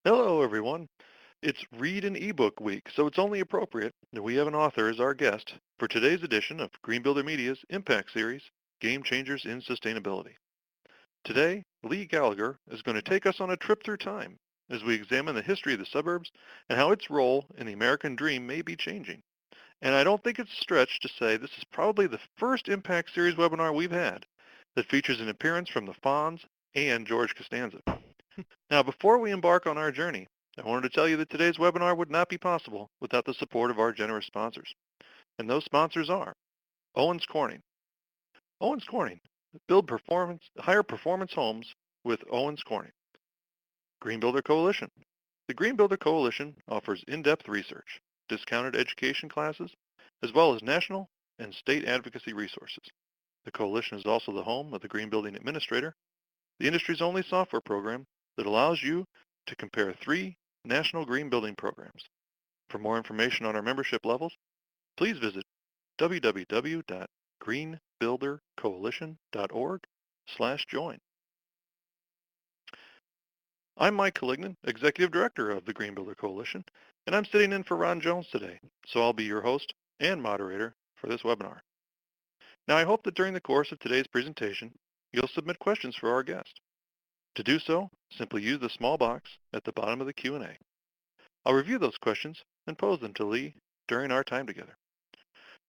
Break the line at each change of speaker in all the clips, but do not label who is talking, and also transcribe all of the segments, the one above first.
Hello, everyone. It's Read an eBook Week, so it's only appropriate that we have an author as our guest for today's edition of Green Builder Media's Impact Series, Game Changers in Sustainability. Today, Leigh Gallagher is going to take us on a trip through time as we examine the history of the suburbs and how its role in the American dream may be changing. And I don't think it's a stretch to say this is probably the first Impact Series webinar we've had that features an appearance from the Fonz and George Costanza. Now, before we embark on our journey, I wanted to tell you that today's webinar would not be possible without the support of our generous sponsors. And those sponsors are Owens Corning. Owens Corning, build higher performance homes with Owens Corning. Green Builder Coalition. The Green Builder Coalition offers in-depth research, discounted education classes, as well as national and state advocacy resources. The coalition is also the home of the Green Building Administrator, the industry's only software program that allows you to compare 3 national green building programs. For more information on our membership levels, please visit www.greenbuildercoalition.org/join. I'm Mike Collignan, Executive Director of the Green Builder Coalition, and I'm sitting in for Ron Jones today, so I'll be your host and moderator for this webinar. Now, I hope that during the course of today's presentation, you'll submit questions for our guest. To do so, simply use the small box at the bottom of the Q&A. I'll review those questions and pose them to Leigh during our time together.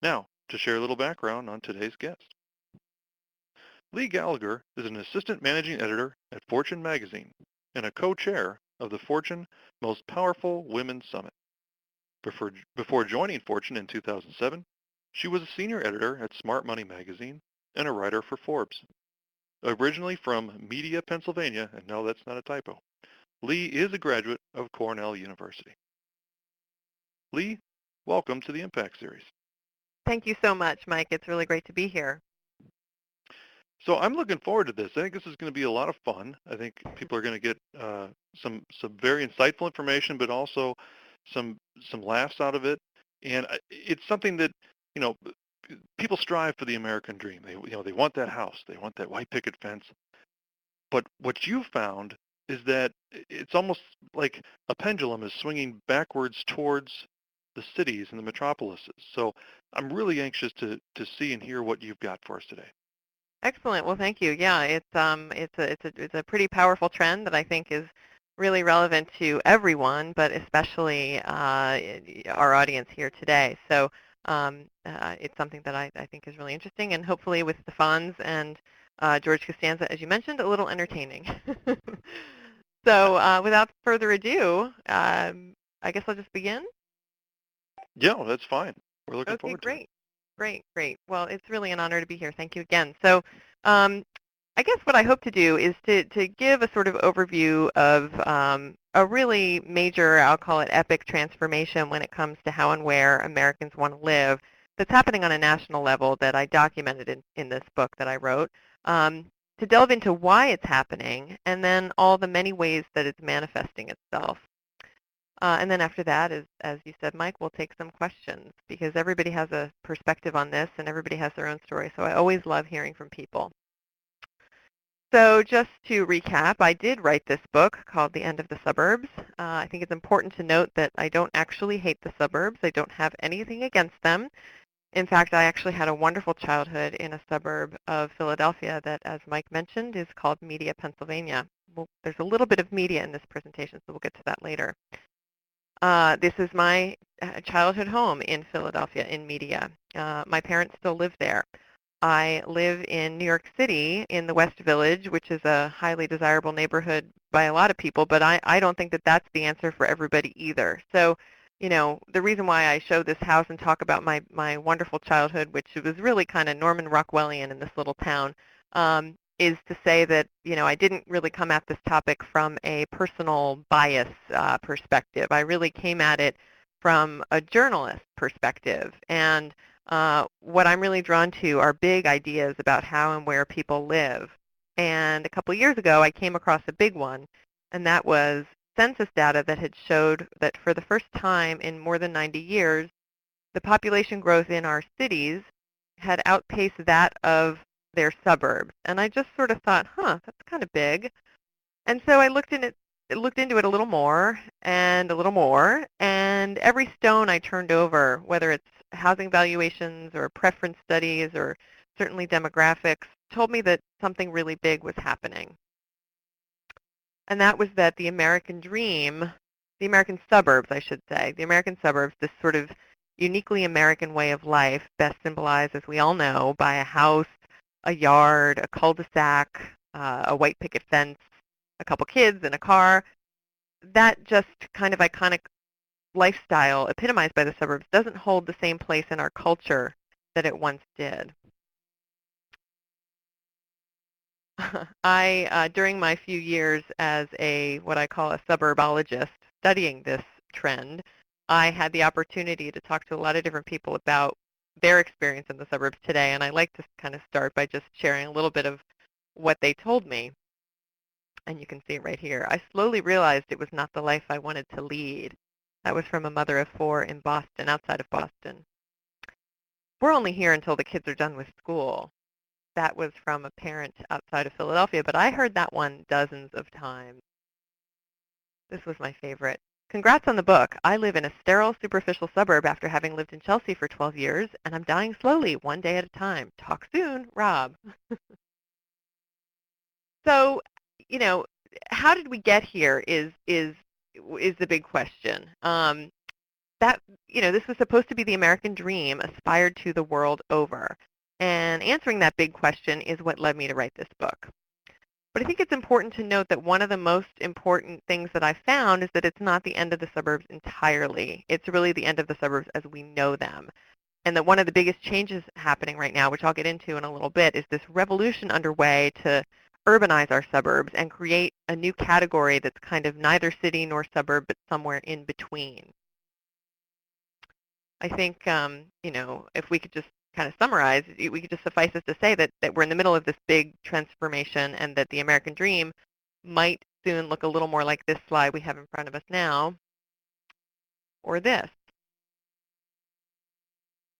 Now, to share a little background on today's guest. Leigh Gallagher is an assistant managing editor at Fortune magazine and a co-chair of the Fortune Most Powerful Women Summit. Before joining Fortune in 2007, she was a senior editor at Smart Money magazine and a writer for Forbes. Originally from Media, Pennsylvania, and no, that's not a typo, Leigh is a graduate of Cornell University. Leigh, welcome to the Impact Series.
Thank you so much, Mike. It's really great to be here.
So I'm looking forward to this. I think this is going to be a lot of fun. I think people are going to get some very insightful information, but also some laughs out of it. And it's something that, you know, people strive for the American dream. They want that house, they want that white picket fence. But what you found is that it's almost like a pendulum is swinging backwards towards the cities and the metropolises. So I'm really anxious to see and hear what you've got for us today.
Excellent. Well, thank you. Yeah, it's a pretty powerful trend that I think is really relevant to everyone, but especially our audience here today. So it's something that I think is really interesting, and hopefully with the Fonz and George Costanza, as you mentioned, a little entertaining. So without further ado, I guess I'll just begin.
Yeah, well, that's fine. We're looking
Okay,
forward to it.
great. Well, it's really an honor to be here. Thank you again. So I guess what I hope to do is to give a sort of overview of a really major, I'll call it epic transformation when it comes to how and where Americans want to live that's happening on a national level that I documented in this book that I wrote, to delve into why it's happening and then all the many ways that it's manifesting itself. And then after that, as you said, Mike, we'll take some questions because everybody has a perspective on this and everybody has their own story. So I always love hearing from people. So just to recap, I did write this book called The End of the Suburbs. I think it's important to note that I don't actually hate the suburbs. I don't have anything against them. In fact, I actually had a wonderful childhood in a suburb of Philadelphia that, as Mike mentioned, is called Media, Pennsylvania. Well, there's a little bit of media in this presentation, so we'll get to that later. This is my childhood home in Philadelphia in Media. My parents still live there. I live in New York City in the West Village, which is a highly desirable neighborhood by a lot of people, but I don't think that that's the answer for everybody either. So, you know, the reason why I show this house and talk about my wonderful childhood, which was really kind of Norman Rockwellian in this little town, is to say that, you know, I didn't really come at this topic from a personal bias perspective. I really came at it from a journalist perspective. And what I'm really drawn to are big ideas about how and where people live. And a couple years ago, I came across a big one, and that was census data that had showed that for the first time in more than 90 years, the population growth in our cities had outpaced that of their suburbs. And I just sort of thought, that's kind of big. And so I looked in it looked into it a little more and a little more, and every stone I turned over, whether it's housing valuations or preference studies or certainly demographics, told me that something really big was happening. And that was that the American dream, the American suburbs, I should say, the American suburbs, this sort of uniquely American way of life, best symbolized, as we all know, by a house, a yard, a cul-de-sac, a white picket fence, a couple kids, and a car. That just kind of iconic lifestyle epitomized by the suburbs doesn't hold the same place in our culture that it once did. During my few years as what I call a suburbologist studying this trend, I had the opportunity to talk to a lot of different people about their experience in the suburbs today, and I like to kind of start by just sharing a little bit of what they told me. And you can see it right here. I slowly realized it was not the life I wanted to lead. That was from a mother of 4 in Boston, outside of Boston. We're only here until the kids are done with school. That was from a parent outside of Philadelphia, but I heard that one dozens of times. This was my favorite. Congrats on the book. I live in a sterile, superficial suburb after having lived in Chelsea for 12 years, and I'm dying slowly, one day at a time. Talk soon, Rob. So, you know, how did we get here is the big question. This was supposed to be the American dream aspired to the world over. And answering that big question is what led me to write this book. But I think it's important to note that one of the most important things that I found is that it's not the end of the suburbs entirely. It's really the end of the suburbs as we know them. And that one of the biggest changes happening right now, which I'll get into in a little bit, is this revolution underway to urbanize our suburbs and create a new category that's kind of neither city nor suburb, but somewhere in between. I think, if we could just kind of summarize, we could just suffice it to say that we're in the middle of this big transformation and that the American dream might soon look a little more like this slide we have in front of us now, or this.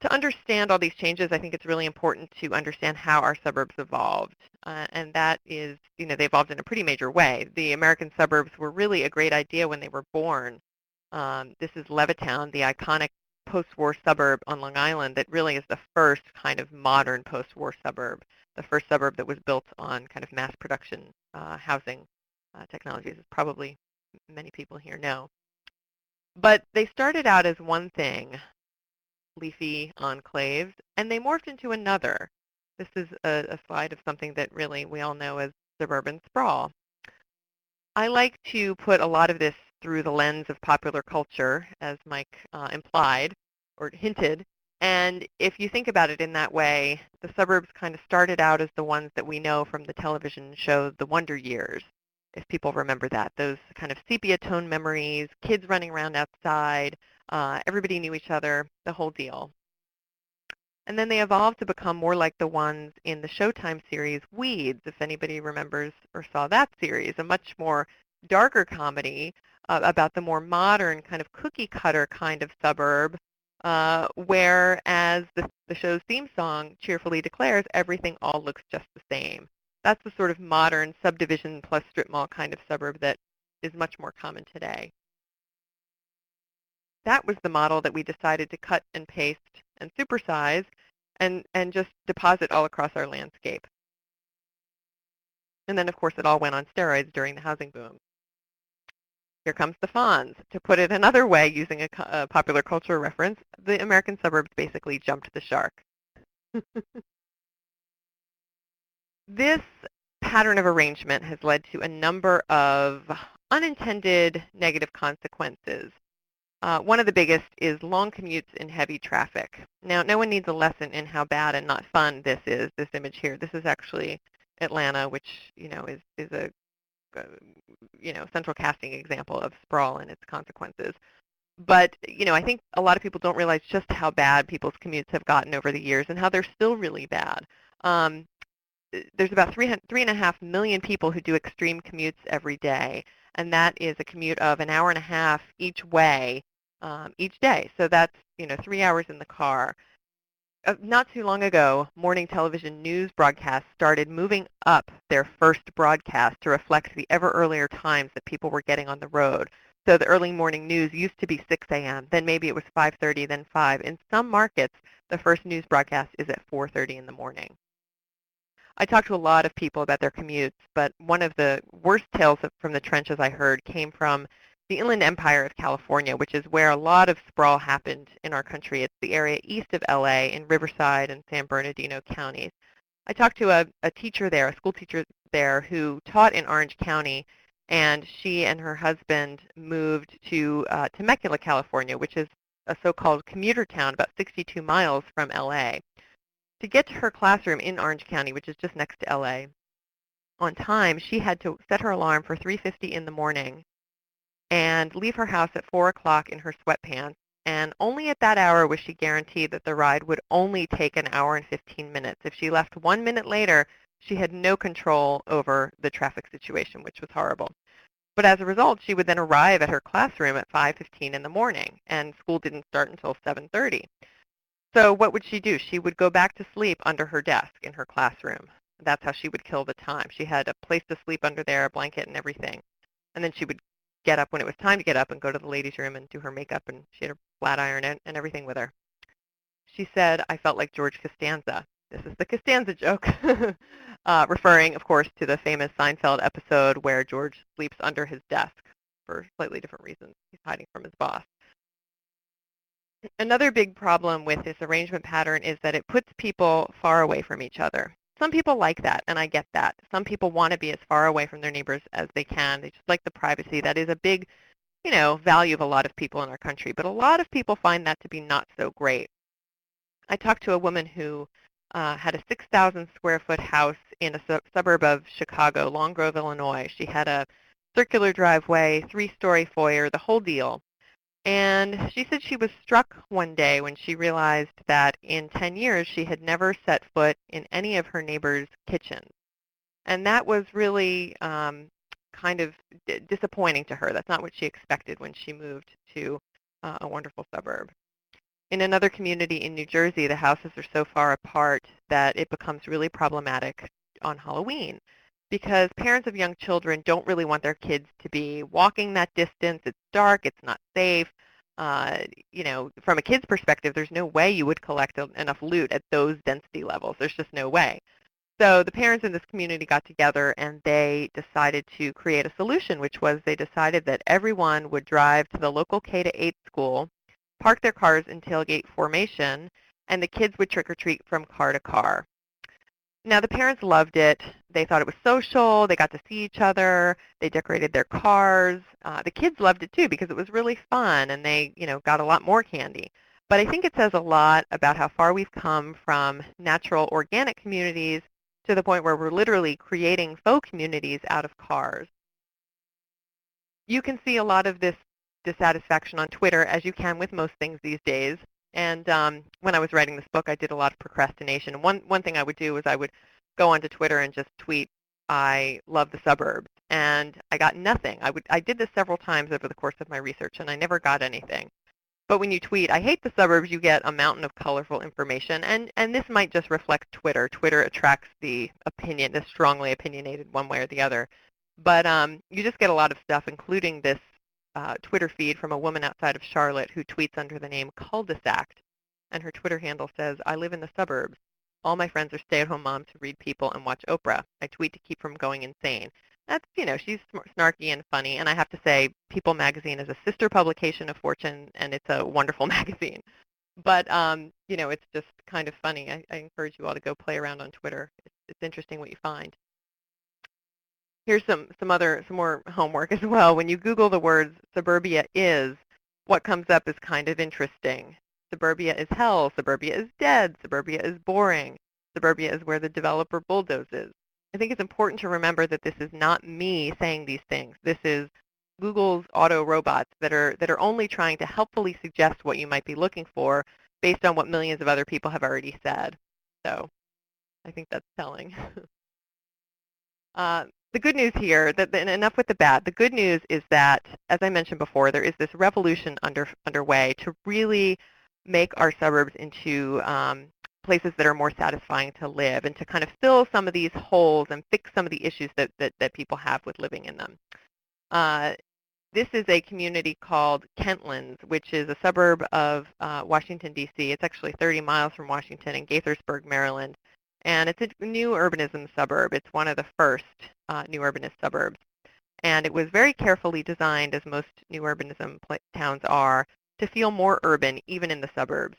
To understand all these changes, I think it's really important to understand how our suburbs evolved. And that is, they evolved in a pretty major way. The American suburbs were really a great idea when they were born. This is Levittown, the iconic post-war suburb on Long Island that really is the first kind of modern post-war suburb, the first suburb that was built on kind of mass production housing technologies, as probably many people here know. But they started out as one thing, leafy enclaves, and they morphed into another. This is a slide of something that really we all know as suburban sprawl. I like to put a lot of this through the lens of popular culture, as Mike implied or hinted. And if you think about it in that way, the suburbs kind of started out as the ones that we know from the television show The Wonder Years, if people remember that. Those kind of sepia tone memories, kids running around outside, everybody knew each other, the whole deal. And then they evolved to become more like the ones in the Showtime series Weeds, if anybody remembers or saw that series, a much more darker comedy about the more modern kind of cookie cutter kind of suburb, whereas the show's theme song cheerfully declares everything all looks just the same. That's the sort of modern subdivision plus strip mall kind of suburb that is much more common today. That was the model that we decided to cut and paste and supersize and just deposit all across our landscape. And then, of course, it all went on steroids during the housing boom. Here comes the Fonz. To put it another way, using a popular culture reference, the American suburbs basically jumped the shark. This pattern of arrangement has led to a number of unintended negative consequences. One of the biggest is long commutes in heavy traffic. Now, no one needs a lesson in how bad and not fun this is, this image here. This is actually Atlanta, which, is a central casting example of sprawl and its consequences. But, I think a lot of people don't realize just how bad people's commutes have gotten over the years and how they're still really bad. There's about 3.5 million people who do extreme commutes every day, and that is a commute of an hour and a half each way each day. So that's 3 hours in the car. Not too long ago, morning television news broadcasts started moving up their first broadcast to reflect the ever earlier times that people were getting on the road. So the early morning news used to be 6 a.m., then maybe it was 5:30, then 5. In some markets, the first news broadcast is at 4:30 in the morning. I talked to a lot of people about their commutes, but one of the worst tales from the trenches I heard came from the Inland Empire of California, which is where a lot of sprawl happened in our country. It's the area east of LA in Riverside and San Bernardino counties. I talked to a teacher there, a school teacher there, who taught in Orange County, and she and her husband moved to Temecula, California, which is a so-called commuter town about 62 miles from LA. To get to her classroom in Orange County, which is just next to LA, on time, she had to set her alarm for 3:50 in the morning and leave her house at 4 o'clock in her sweatpants. And only at that hour was she guaranteed that the ride would only take an hour and 15 minutes. If she left 1 minute later, she had no control over the traffic situation, which was horrible. But as a result, she would then arrive at her classroom at 5:15 in the morning, and school didn't start until 7:30. So what would she do? She would go back to sleep under her desk in her classroom. That's how she would kill the time. She had a place to sleep under there, a blanket and everything. And then she would get up when it was time to get up and go to the ladies' room and do her makeup, and she had a flat iron and everything with her. She said, I felt like George Costanza. This is the Costanza joke, referring, of course, to the famous Seinfeld episode where George sleeps under his desk for slightly different reasons. He's hiding from his boss. Another big problem with this arrangement pattern is that it puts people far away from each other. Some people like that, and I get that. Some people want to be as far away from their neighbors as they can. They just like the privacy. That is a big, value of a lot of people in our country. But a lot of people find that to be not so great. I talked to a woman who had a 6,000 square foot house in a suburb of Chicago, Long Grove, Illinois. She had a circular driveway, 3-story foyer, the whole deal. And she said she was struck one day when she realized that in 10 years she had never set foot in any of her neighbors' kitchens. And that was really kind of disappointing to her. That's not what she expected when she moved to a wonderful suburb. In another community in New Jersey, the houses are so far apart that it becomes really problematic on Halloween because parents of young children don't really want their kids to be walking that distance. It's dark. It's not safe. From a kid's perspective, there's no way you would collect enough loot at those density levels. There's just no way. So the parents in this community got together and they decided to create a solution, which was they decided that everyone would drive to the local K-8 school, park their cars in tailgate formation, and the kids would trick-or-treat from car to car. Now, the parents loved it. They thought it was social. They got to see each other. They decorated their cars. The kids loved it, too, because it was really fun, and they, got a lot more candy. But I think it says a lot about how far we've come from natural, organic communities to the point where we're literally creating faux communities out of cars. You can see a lot of this dissatisfaction on Twitter, as you can with most things these days. And when I was writing this book, I did a lot of procrastination. And one thing I would do is I would go onto Twitter and just tweet, I love the suburbs. And I got nothing. I did this several times over the course of my research, and I never got anything. But when you tweet, I hate the suburbs, you get a mountain of colorful information. And this might just reflect Twitter. Twitter attracts the opinion, the strongly opinionated one way or the other. But you just get a lot of stuff, including this Twitter feed from a woman outside of Charlotte who tweets under the name Cul-de-sac. And her Twitter handle says, I live in the suburbs. All my friends are stay-at-home moms who read People and watch Oprah. I tweet to keep from going insane. That's, she's snarky and funny. And I have to say, People magazine is a sister publication of Fortune, and it's a wonderful magazine. But, it's just kind of funny. I encourage you all to go play around on Twitter. It's interesting what you find. Here's some more homework as well. When you Google the words suburbia is, what comes up is kind of interesting. Suburbia is hell. Suburbia is dead. Suburbia is boring. Suburbia is where the developer bulldozes. I think it's important to remember that this is not me saying these things. This is Google's auto robots that are only trying to helpfully suggest what you might be looking for based on what millions of other people have already said. So I think that's telling. The good news here, and enough with the bad, the good news is that, as I mentioned before, there is this revolution underway to really make our suburbs into places that are more satisfying to live and to kind of fill some of these holes and fix some of the issues that people have with living in them. This is a community called Kentlands, which is a suburb of Washington, D.C. It's actually 30 miles from Washington in Gaithersburg, Maryland. And it's a new urbanism suburb. It's one of the first new urbanist suburbs. And it was very carefully designed, as most new urbanism towns are, to feel more urban, even in the suburbs.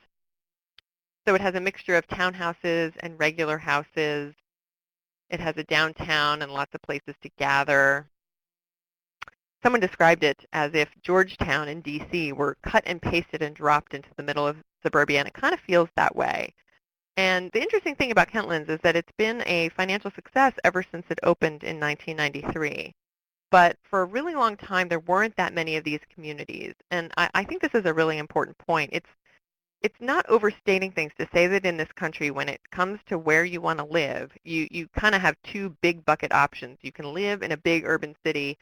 So it has a mixture of townhouses and regular houses. It has a downtown and lots of places to gather. Someone described it as if Georgetown in D.C. were cut and pasted and dropped into the middle of suburbia, and it kind of feels that way. And the interesting thing about Kentlands is that it's been a financial success ever since it opened in 1993. But for a really long time, there weren't that many of these communities. And I think this is a really important point. It's not overstating things to say that in this country, when it comes to where you want to live, you kind of have two big bucket options. You can live in a big urban city,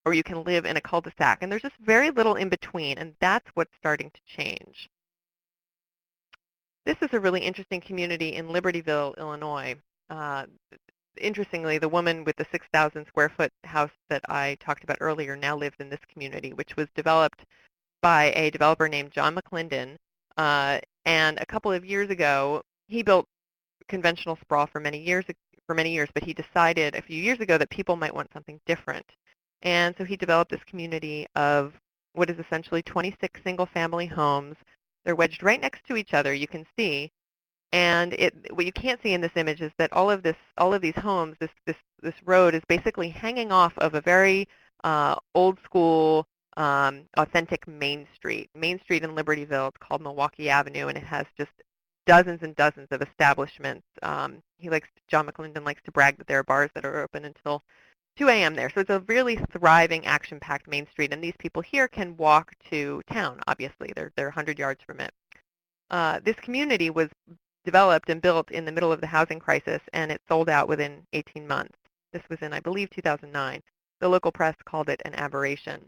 or you can live in a cul-de-sac. And there's just very little in between, and that's what's starting to change. This is a really interesting community in Libertyville, Illinois. Interestingly, the woman with the 6,000 square foot house that I talked about earlier now lives in this community, which was developed by a developer named John McClendon. And a couple of years ago, he built conventional sprawl for many years, but he decided a few years ago that people might want something different. And so he developed this community of what is essentially 26 single-family homes. They're wedged right next to each other, you can see. And what you can't see in this image is that all of these homes, this road is basically hanging off of a very old school, authentic Main Street. Main Street in Libertyville, it's called Milwaukee Avenue, and it has just dozens and dozens of establishments. John McClendon likes to brag that there are bars that are open until 2 a.m. there. So it's a really thriving, action-packed Main Street, and these people here can walk to town, obviously. They're 100 yards from it. This community was developed and built in the middle of the housing crisis, and it sold out within 18 months. This was in, I believe, 2009. The local press called it an aberration.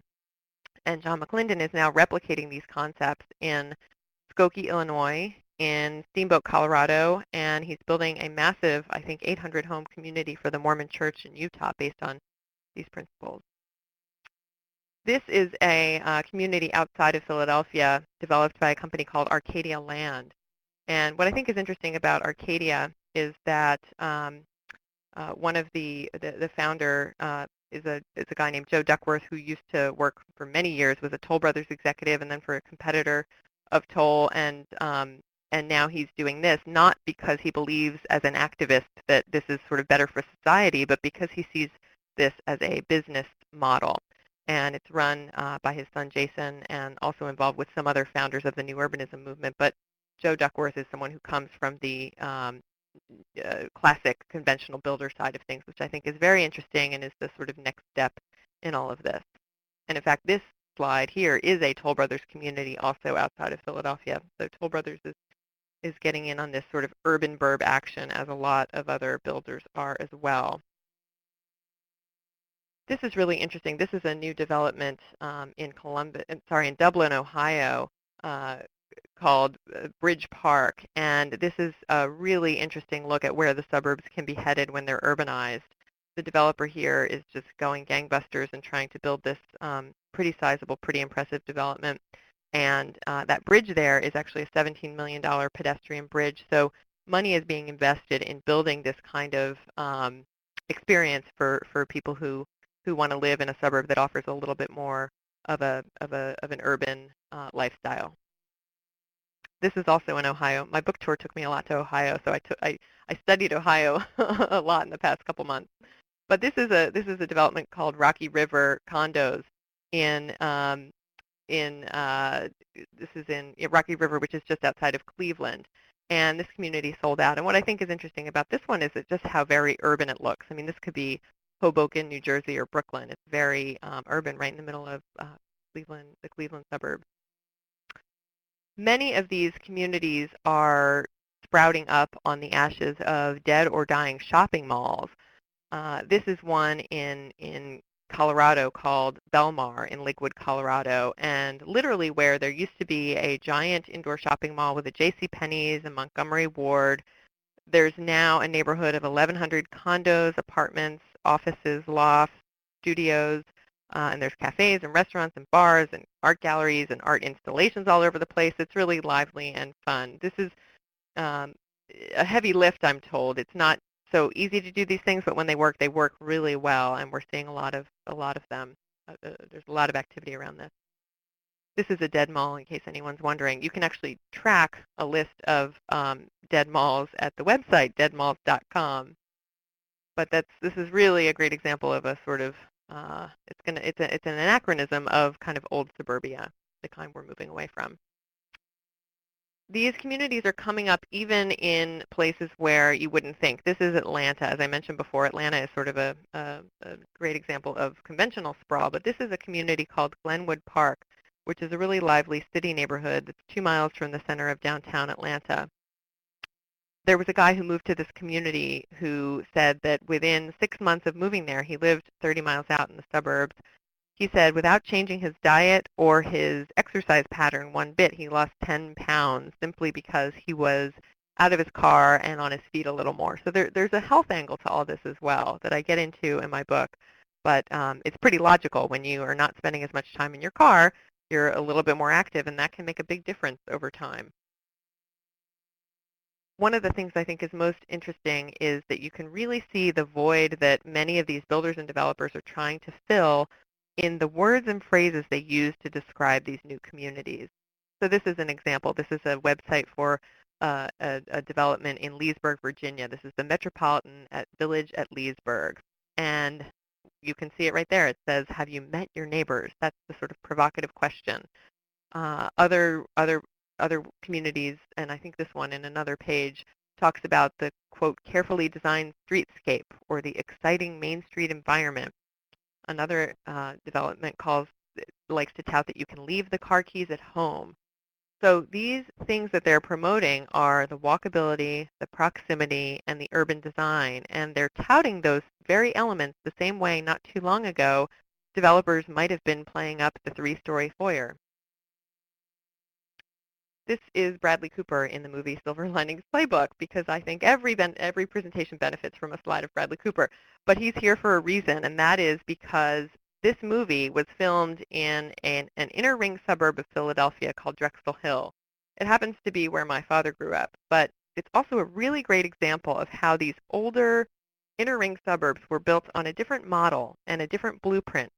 And John McClendon is now replicating these concepts in Skokie, Illinois, in Steamboat, Colorado, and he's building a massive, I think, 800-home community for the Mormon Church in Utah based on these principles. This is a community outside of Philadelphia developed by a company called Arcadia Land. And what I think is interesting about Arcadia is that one of the founder is a guy named Joe Duckworth, who used to work for many years, was a Toll Brothers executive, and then for a competitor of Toll, and now he's doing this, not because he believes as an activist that this is sort of better for society, but because he sees this as a business model. And it's run by his son Jason, and also involved with some other founders of the New Urbanism movement. But Joe Duckworth is someone who comes from the classic conventional builder side of things, which I think is very interesting and is the sort of next step in all of this. And in fact, this slide here is a Toll Brothers community also outside of Philadelphia. So Toll Brothers is getting in on this sort of urban burb action, as a lot of other builders are as well. This is really interesting. This is a new development in Dublin, Ohio, called Bridge Park, and this is a really interesting look at where the suburbs can be headed when they're urbanized. The developer here is just going gangbusters and trying to build this pretty sizable, pretty impressive development. And that bridge there is actually a $17 million pedestrian bridge. So money is being invested in building this kind of experience for people who want to live in a suburb that offers a little bit more of an urban lifestyle. This is also in Ohio. My book tour took me a lot to Ohio, so I studied Ohio a lot in the past couple months. But this is a development called Rocky River Condos in Rocky River, which is just outside of Cleveland. And this community sold out. And what I think is interesting about this one is just how very urban it looks. I mean, this could be Hoboken, New Jersey, or Brooklyn. It's very urban, right in the middle of Cleveland, the Cleveland suburbs. Many of these communities are sprouting up on the ashes of dead or dying shopping malls. This is one in Colorado called Belmar in Lakewood, Colorado, and literally where there used to be a giant indoor shopping mall with a J.C. Penney's and Montgomery Ward, there's now a neighborhood of 1,100 condos, apartments, offices, lofts, studios, and there's cafes and restaurants and bars and art galleries and art installations all over the place. It's really lively and fun. This is um, a heavy lift, I'm told. It's not so easy to do these things, but when they work really well, and we're seeing a lot of them. There's a lot of activity around this. This is a dead mall, in case anyone's wondering. You can actually track a list of dead malls at the website deadmalls.com. But this is really a great example of a sort of it's an anachronism of kind of old suburbia, the kind we're moving away from. These communities are coming up even in places where you wouldn't think. This is Atlanta. As I mentioned before, Atlanta is sort of a great example of conventional sprawl, but this is a community called Glenwood Park, which is a really lively city neighborhood that's 2 miles from the center of downtown Atlanta. There was a guy who moved to this community who said that within 6 months of moving there, he lived 30 miles out in the suburbs. He said without changing his diet or his exercise pattern one bit, he lost 10 pounds simply because he was out of his car and on his feet a little more. So there's a health angle to all this as well that I get into in my book. But it's pretty logical. When you are not spending as much time in your car, you're a little bit more active, and that can make a big difference over time. One of the things I think is most interesting is that you can really see the void that many of these builders and developers are trying to fill in the words and phrases they use to describe these new communities. So this is an example. This is a website for a development in Leesburg, Virginia. This is the Metropolitan Village at Leesburg. And you can see it right there. It says, have you met your neighbors? That's the sort of provocative question. Other communities, and I think this one in another page talks about the, quote, carefully designed streetscape or the exciting Main Street environment. Another development likes to tout that you can leave the car keys at home. So these things that they're promoting are the walkability, the proximity, and the urban design, and they're touting those very elements the same way not too long ago developers might have been playing up the 3-story foyer. This is Bradley Cooper in the movie Silver Linings Playbook, because I think every presentation benefits from a slide of Bradley Cooper. But he's here for a reason, and that is because this movie was filmed in an inner ring suburb of Philadelphia called Drexel Hill. It happens to be where my father grew up, but it's also a really great example of how these older inner ring suburbs were built on a different model and a different blueprint,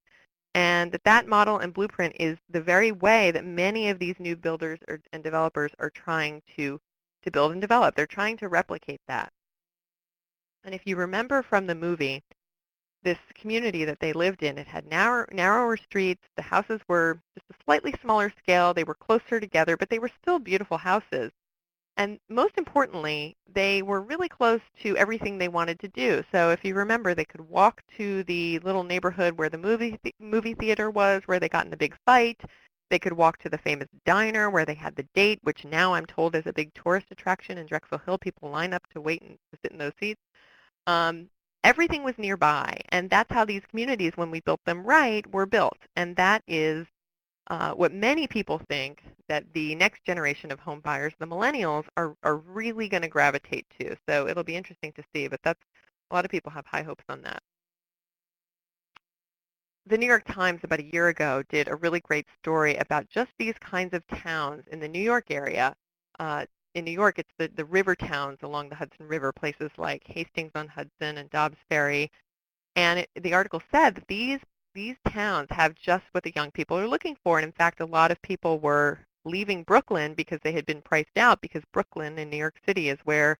and that model and blueprint is the very way that many of these new builders and developers are trying to build and develop. They're trying to replicate that. And if you remember from the movie, this community that they lived in, it had narrower streets. The houses were just a slightly smaller scale. They were closer together, but they were still beautiful houses. And most importantly, they were really close to everything they wanted to do. So if you remember, they could walk to the little neighborhood where the movie theater was, where they got in the big fight. They could walk to the famous diner where they had the date, which now I'm told is a big tourist attraction in Drexel Hill. People line up to wait and to sit in those seats. Um, Everything was nearby, and that's how these communities, when we built them right, were built. And that is what many people think that the next generation of home buyers, the millennials, are really going to gravitate to. So it'll be interesting to see, but that's a lot of people have high hopes on that. The New York Times about a year ago did a really great story about just these kinds of towns in the New York area. In New York, it's the river towns along the Hudson River, places like Hastings-on-Hudson and Dobbs Ferry. And the article said that these towns have just what the young people are looking for. And in fact, a lot of people were leaving Brooklyn because they had been priced out, because Brooklyn in New York City is where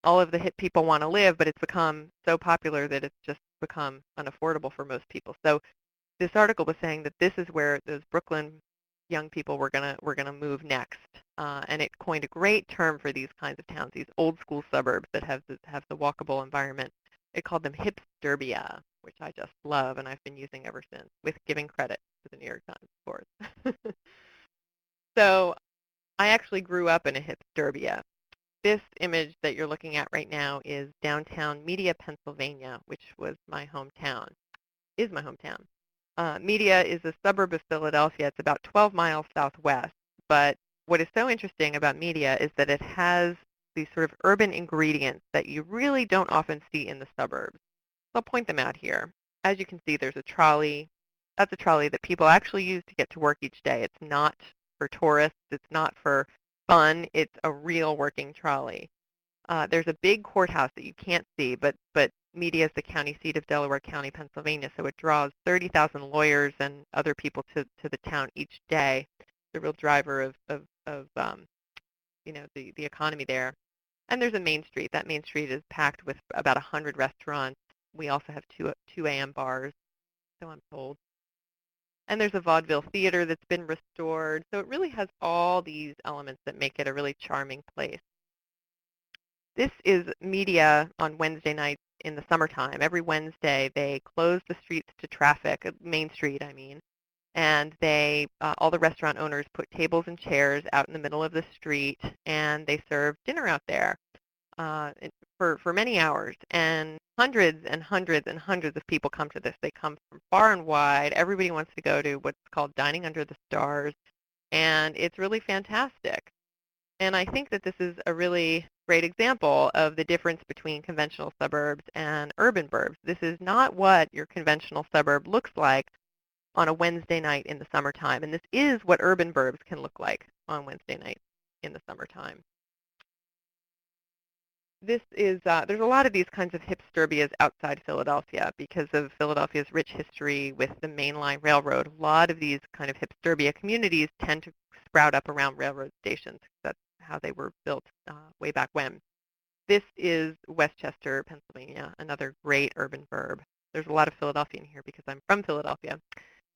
all of the hip people want to live, but it's become so popular that it's just become unaffordable for most people. So this article was saying that this is where those Brooklyn young people were gonna move next, and it coined a great term for these kinds of towns, these old school suburbs that have the walkable environment. It called them hipsterbia, which I just love, and I've been using ever since, with giving credit to the New York Times, of course. So I actually grew up in a hipsterbia. This image that you're looking at right now is downtown Media, Pennsylvania, which was my hometown. is my hometown. Media is a suburb of Philadelphia. It's about 12 miles southwest. But what is so interesting about Media is that it has these sort of urban ingredients that you really don't often see in the suburbs. I'll point them out here. As you can see, there's a trolley. That's a trolley that people actually use to get to work each day. It's not for tourists. It's not for fun. It's a real working trolley. There's a big courthouse that you can't see, but Media is the county seat of Delaware County, Pennsylvania, so it draws 30,000 lawyers and other people to the town each day. It's a real driver of the economy there. And there's a Main Street. That Main Street is packed with about 100 restaurants. We also have 2 a.m. bars, so I'm told. And there's a vaudeville theater that's been restored. So it really has all these elements that make it a really charming place. This is Media on Wednesday nights in the summertime. Every Wednesday they close the streets to traffic, Main Street I mean, and they all the restaurant owners put tables and chairs out in the middle of the street, and they serve dinner out there for many hours. And hundreds and hundreds and hundreds of people come to this. They come from far and wide. Everybody wants to go to what's called Dining Under the Stars, and it's really fantastic. And I think that this is a really great example of the difference between conventional suburbs and urban burbs. This is not what your conventional suburb looks like on a Wednesday night in the summertime. And this is what urban burbs can look like on Wednesday nights in the summertime. This is, there's a lot of these kinds of hipsterbias outside Philadelphia because of Philadelphia's rich history with the Main Line Railroad. A lot of these kind of hipsterbia communities tend to sprout up around railroad stations. That's how they were built way back when. This is Westchester, Pennsylvania, another great urban burb. There's a lot of Philadelphia in here because I'm from Philadelphia.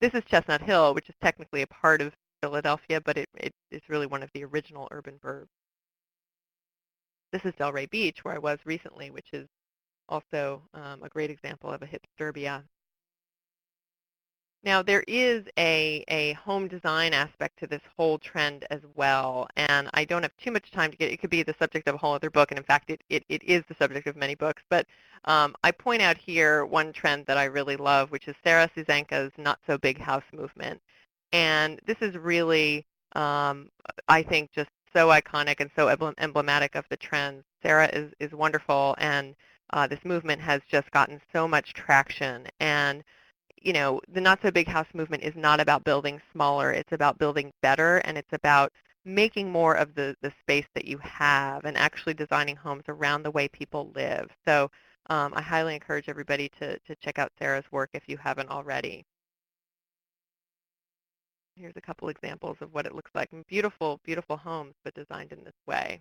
This is Chestnut Hill, which is technically a part of Philadelphia, but it is really one of the original urban burbs. This is Delray Beach, where I was recently, which is also a great example of a hipsterbia. Now, there is a home design aspect to this whole trend as well, and I don't have too much time to get it. It could be the subject of a whole other book, and in fact, it is the subject of many books. But I point out here one trend that I really love, which is Sarah Susanka's Not So Big House movement. And this is really, I think, just so iconic and so emblematic of the trends. Sarah is wonderful, and this movement has just gotten so much traction. And the Not So Big House movement is not about building smaller. It's about building better, and it's about making more of the space that you have and actually designing homes around the way people live. So I highly encourage everybody to check out Sarah's work if you haven't already. Here's a couple examples of what it looks like. Beautiful, beautiful homes, but designed in this way.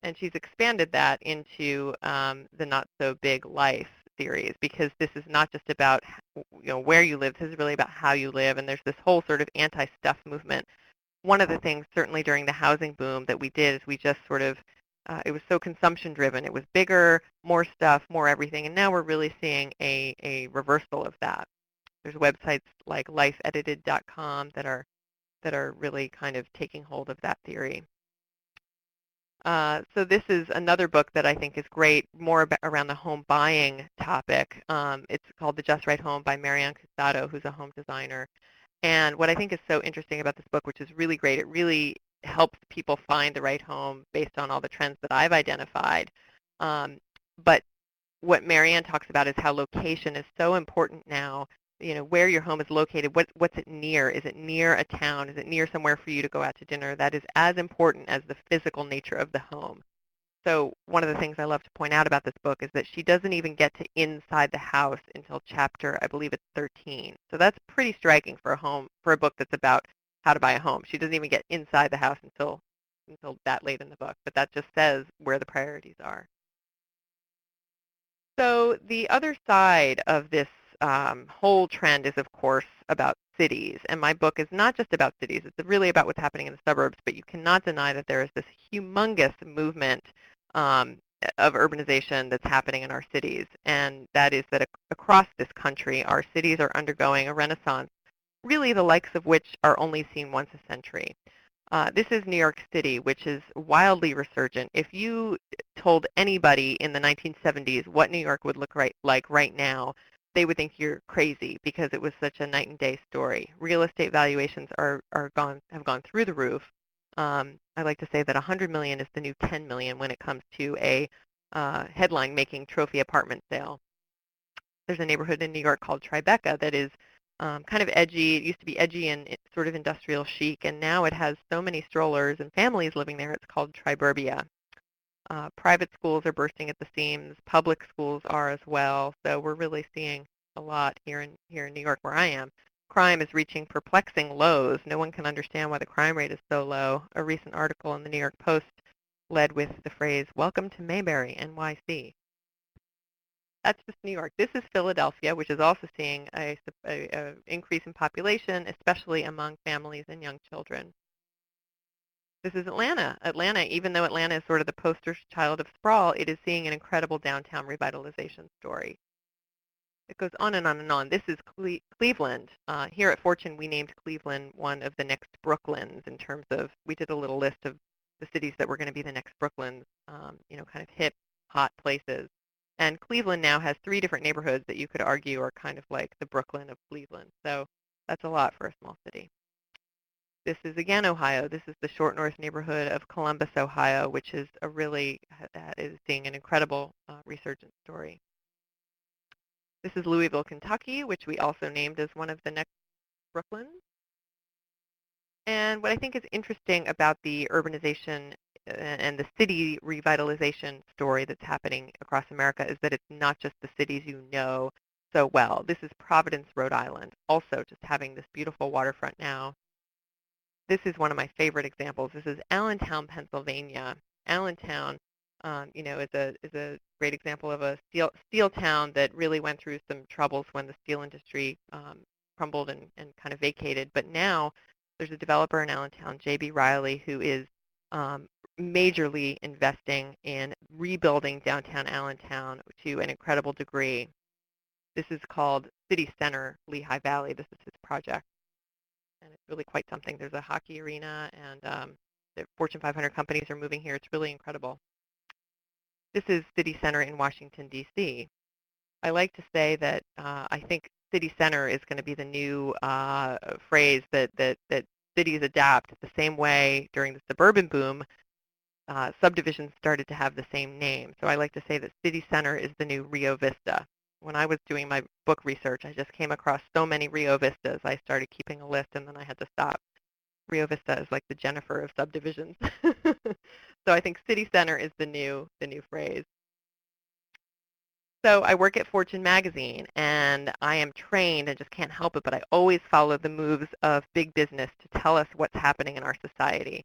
And she's expanded that into the Not So Big Life series, because this is not just about where you live. This is really about how you live, and there's this whole sort of anti-stuff movement. One of the things, certainly during the housing boom, that we did is we just sort of, it was so consumption-driven. It was bigger, more stuff, more everything, and now we're really seeing a reversal of that. There's websites like lifeedited.com that are really kind of taking hold of that theory. So this is another book that I think is great, more around the home buying topic. It's called The Just Right Home by Mariana, who's a home designer. And what I think is so interesting about this book, which is really great, it really helps people find the right home based on all the trends that I've identified. But what Marianne talks about is how location is so important now. Where your home is located, what's it near? Is it near a town? Is it near somewhere for you to go out to dinner? That is as important as the physical nature of the home. So one of the things I love to point out about this book is that she doesn't even get to inside the house until chapter, I believe it's 13. So that's pretty striking for a book that's about how to buy a home. She doesn't even get inside the house until that late in the book, but that just says where the priorities are. So the other side of this whole trend is, of course, about cities. And my book is not just about cities. It's really about what's happening in the suburbs. But you cannot deny that there is this humongous movement of urbanization that's happening in our cities. And that is that across this country, our cities are undergoing a renaissance, really the likes of which are only seen once a century. This is New York City, which is wildly resurgent. If you told anybody in the 1970s what New York would look like right now, they would think you're crazy because it was such a night and day story. Real estate valuations have gone through the roof. I like to say that 100 million is the new 10 million when it comes to a headline-making trophy apartment sale. There's a neighborhood in New York called Tribeca that is kind of edgy. It used to be edgy and sort of industrial chic, and now it has so many strollers and families living there. It's called Triburbia. Private schools are bursting at the seams. Public schools are as well. So we're really seeing a lot here in New York, where I am. Crime is reaching perplexing lows. No one can understand why the crime rate is so low. A recent article in the New York Post led with the phrase, "Welcome to Mayberry, NYC." That's just New York. This is Philadelphia, which is also seeing a increase in population, especially among families and young children. This is Atlanta. Atlanta, even though Atlanta is sort of the poster child of sprawl, it is seeing an incredible downtown revitalization story. It goes on and on and on. This is Cleveland. Here at Fortune, we named Cleveland one of the next Brooklyns in terms of, we did a little list of the cities that were going to be the next Brooklyns, kind of hip, hot places. And Cleveland now has 3 different neighborhoods that you could argue are kind of like the Brooklyn of Cleveland. So that's a lot for a small city. This is, again, Ohio. This is the Short North neighborhood of Columbus, Ohio, which is seeing an incredible resurgence story. This is Louisville, Kentucky, which we also named as one of the next Brooklyn. And what I think is interesting about the urbanization and the city revitalization story that's happening across America is that it's not just the cities you know so well. This is Providence, Rhode Island, also just having this beautiful waterfront now. This is one of my favorite examples. This is Allentown, Pennsylvania. Allentown, is a great example of a steel town that really went through some troubles when the steel industry crumbled and kind of vacated. But now there's a developer in Allentown, J.B. Riley, who is majorly investing in rebuilding downtown Allentown to an incredible degree. This is called City Center, Lehigh Valley. This is his project. And it's really quite something. There's a hockey arena, and the Fortune 500 companies are moving here. It's really incredible. This is City Center in Washington, D.C. I like to say that I think City Center is going to be the new phrase that cities adapt the same way during the suburban boom. Subdivisions started to have the same name. So I like to say that City Center is the new Rio Vista. When I was doing my book research, I just came across so many Rio Vistas. I started keeping a list, and then I had to stop. Rio Vista is like the Jennifer of subdivisions. So I think City Center is the new phrase. So I work at Fortune magazine, and I am trained and just can't help it, but I always follow the moves of big business to tell us what's happening in our society.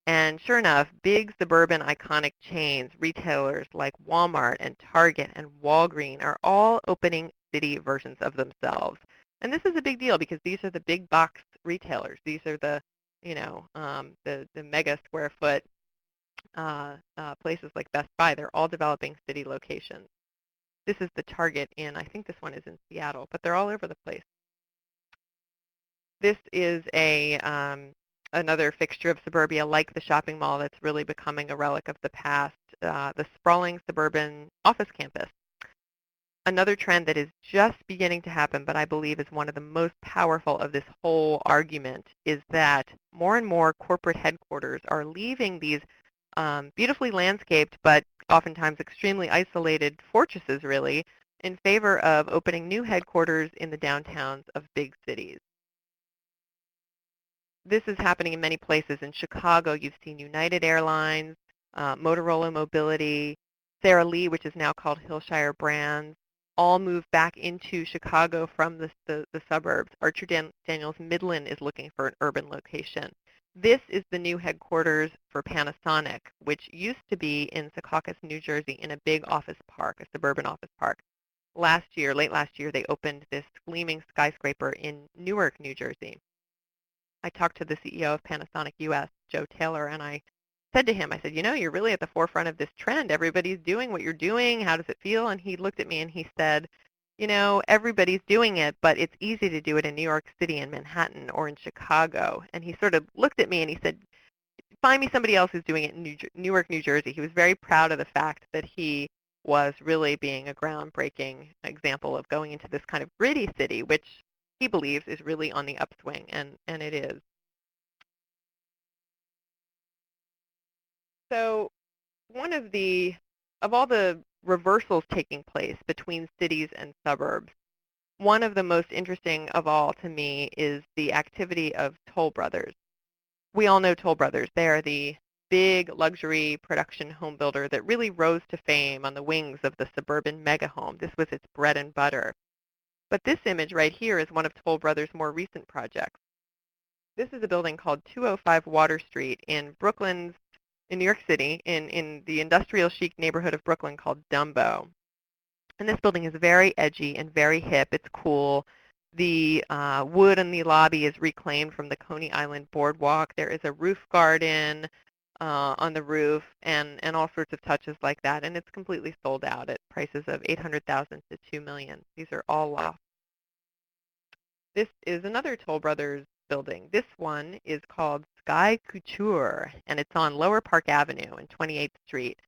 And sure enough, big suburban iconic chains, retailers like Walmart and Target and Walgreens are all opening city versions of themselves. And this is a big deal because these are the big box retailers. These are the, the mega square foot places like Best Buy. They're all developing city locations. This is the Target I think this one is in Seattle, but they're all over the place. This is another fixture of suburbia, like the shopping mall, that's really becoming a relic of the past, the sprawling suburban office campus. Another trend that is just beginning to happen, but I believe is one of the most powerful of this whole argument, is that more and more corporate headquarters are leaving these beautifully landscaped, but oftentimes extremely isolated fortresses, really, in favor of opening new headquarters in the downtowns of big cities. This is happening in many places. In Chicago, you've seen United Airlines, Motorola Mobility, Sara Lee, which is now called Hillshire Brands, all move back into Chicago from the suburbs. Archer Daniels Midland is looking for an urban location. This is the new headquarters for Panasonic, which used to be in Secaucus, New Jersey, in a big office park, a suburban office park. Late last year, they opened this gleaming skyscraper in Newark, New Jersey. I talked to the CEO of Panasonic US, Joe Taylor, and I said to him, I said, you're really at the forefront of this trend. Everybody's doing what you're doing. How does it feel? And he looked at me and he said, everybody's doing it, but it's easy to do it in New York City and Manhattan or in Chicago. And he sort of looked at me and he said, find me somebody else who's doing it in Newark, New Jersey. He was very proud of the fact that he was really being a groundbreaking example of going into this kind of gritty city, which he believes is really on the upswing, and it is. So one of all the reversals taking place between cities and suburbs, one of the most interesting of all to me is the activity of Toll Brothers. We all know Toll Brothers. They are the big luxury production home builder that really rose to fame on the wings of the suburban mega home. This was its bread and butter. But this image right here is one of Toll Brothers' more recent projects. This is a building called 205 Water Street in New York City, in the industrial chic neighborhood of Brooklyn called Dumbo. And this building is very edgy and very hip. It's cool. The wood in the lobby is reclaimed from the Coney Island boardwalk. There is a roof garden on the roof and all sorts of touches like that. And it's completely sold out at prices of $800,000 to $2 million. These are all lofts. This is another Toll Brothers building. This one is called Sky Couture, and it's on Lower Park Avenue and 28th Street.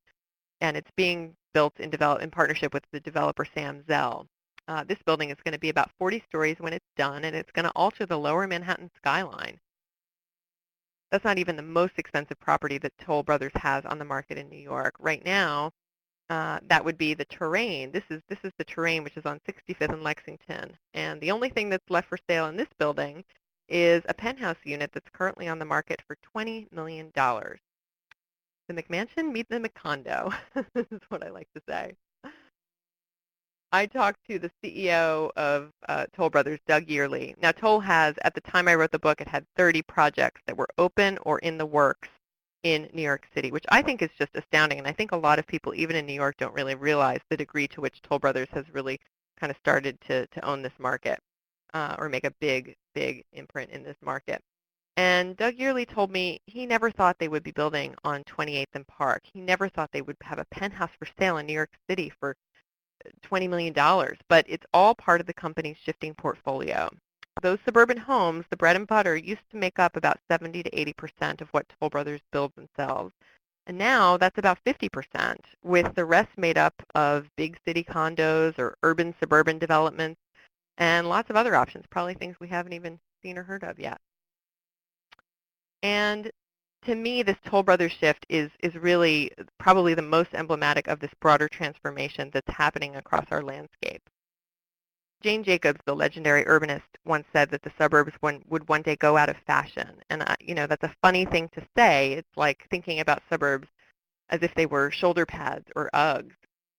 And it's being built in partnership with the developer Sam Zell. This building is going to be about 40 stories when it's done, and it's going to alter the lower Manhattan skyline. That's not even the most expensive property that Toll Brothers has on the market in New York. Right now, that would be the Terrain. This is the Terrain, which is on 65th and Lexington. And the only thing that's left for sale in this building is a penthouse unit that's currently on the market for $20 million. The McMansion meet the McCondo, is what I like to say. I talked to the CEO of Toll Brothers, Doug Yearley. Now, Toll has, at the time I wrote the book, it had 30 projects that were open or in the works in New York City, which I think is just astounding. And I think a lot of people, even in New York, don't really realize the degree to which Toll Brothers has really kind of started to own this market or make a big, big imprint in this market. And Doug Yearley told me he never thought they would be building on 28th and Park. He never thought they would have a penthouse for sale in New York City for $20 million, but it's all part of the company's shifting portfolio. Those suburban homes, the bread and butter, used to make up about 70 to 80% of what Toll Brothers builds and sells. And now that's about 50%, with the rest made up of big city condos or urban suburban developments and lots of other options, probably things we haven't even seen or heard of yet. And to me, this Toll Brothers shift is really probably the most emblematic of this broader transformation that's happening across our landscape. Jane Jacobs, the legendary urbanist, once said that the suburbs would one day go out of fashion. And, that's a funny thing to say. It's like thinking about suburbs as if they were shoulder pads or Uggs.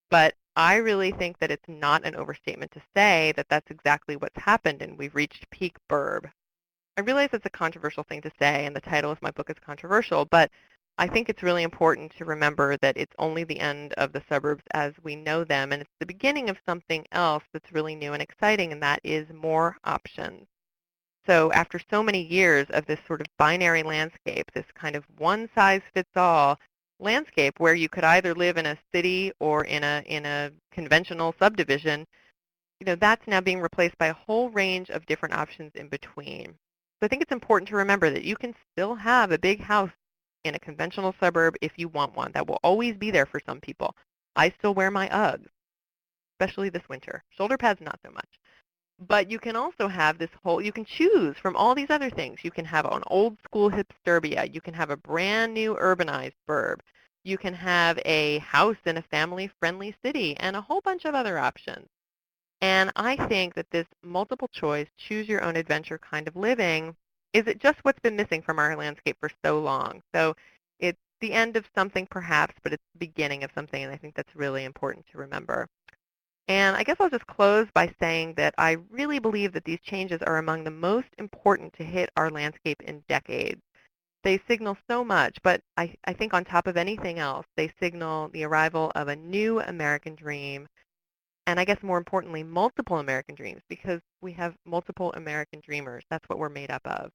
But I really think that it's not an overstatement to say that that's exactly what's happened, and we've reached peak burb. I realize it's a controversial thing to say, and the title of my book is controversial, but I think it's really important to remember that it's only the end of the suburbs as we know them, and it's the beginning of something else that's really new and exciting, and that is more options. So after so many years of this sort of binary landscape, this kind of one-size-fits-all landscape where you could either live in a city or in a conventional subdivision, that's now being replaced by a whole range of different options in between. So I think it's important to remember that you can still have a big house in a conventional suburb if you want one. That will always be there for some people. I still wear my Uggs, especially this winter. Shoulder pads, not so much. But you can also have you can choose from all these other things. You can have an old school hipsterbia. You can have a brand new urbanized burb. You can have a house in a family-friendly city and a whole bunch of other options. And I think that this multiple choice, choose your own adventure kind of living is it just what's been missing from our landscape for so long. So it's the end of something perhaps, but it's the beginning of something, and I think that's really important to remember. And I guess I'll just close by saying that I really believe that these changes are among the most important to hit our landscape in decades. They signal so much, but I think on top of anything else, they signal the arrival of a new American dream, and I guess more importantly, multiple American dreams, because we have multiple American dreamers. That's what we're made up of.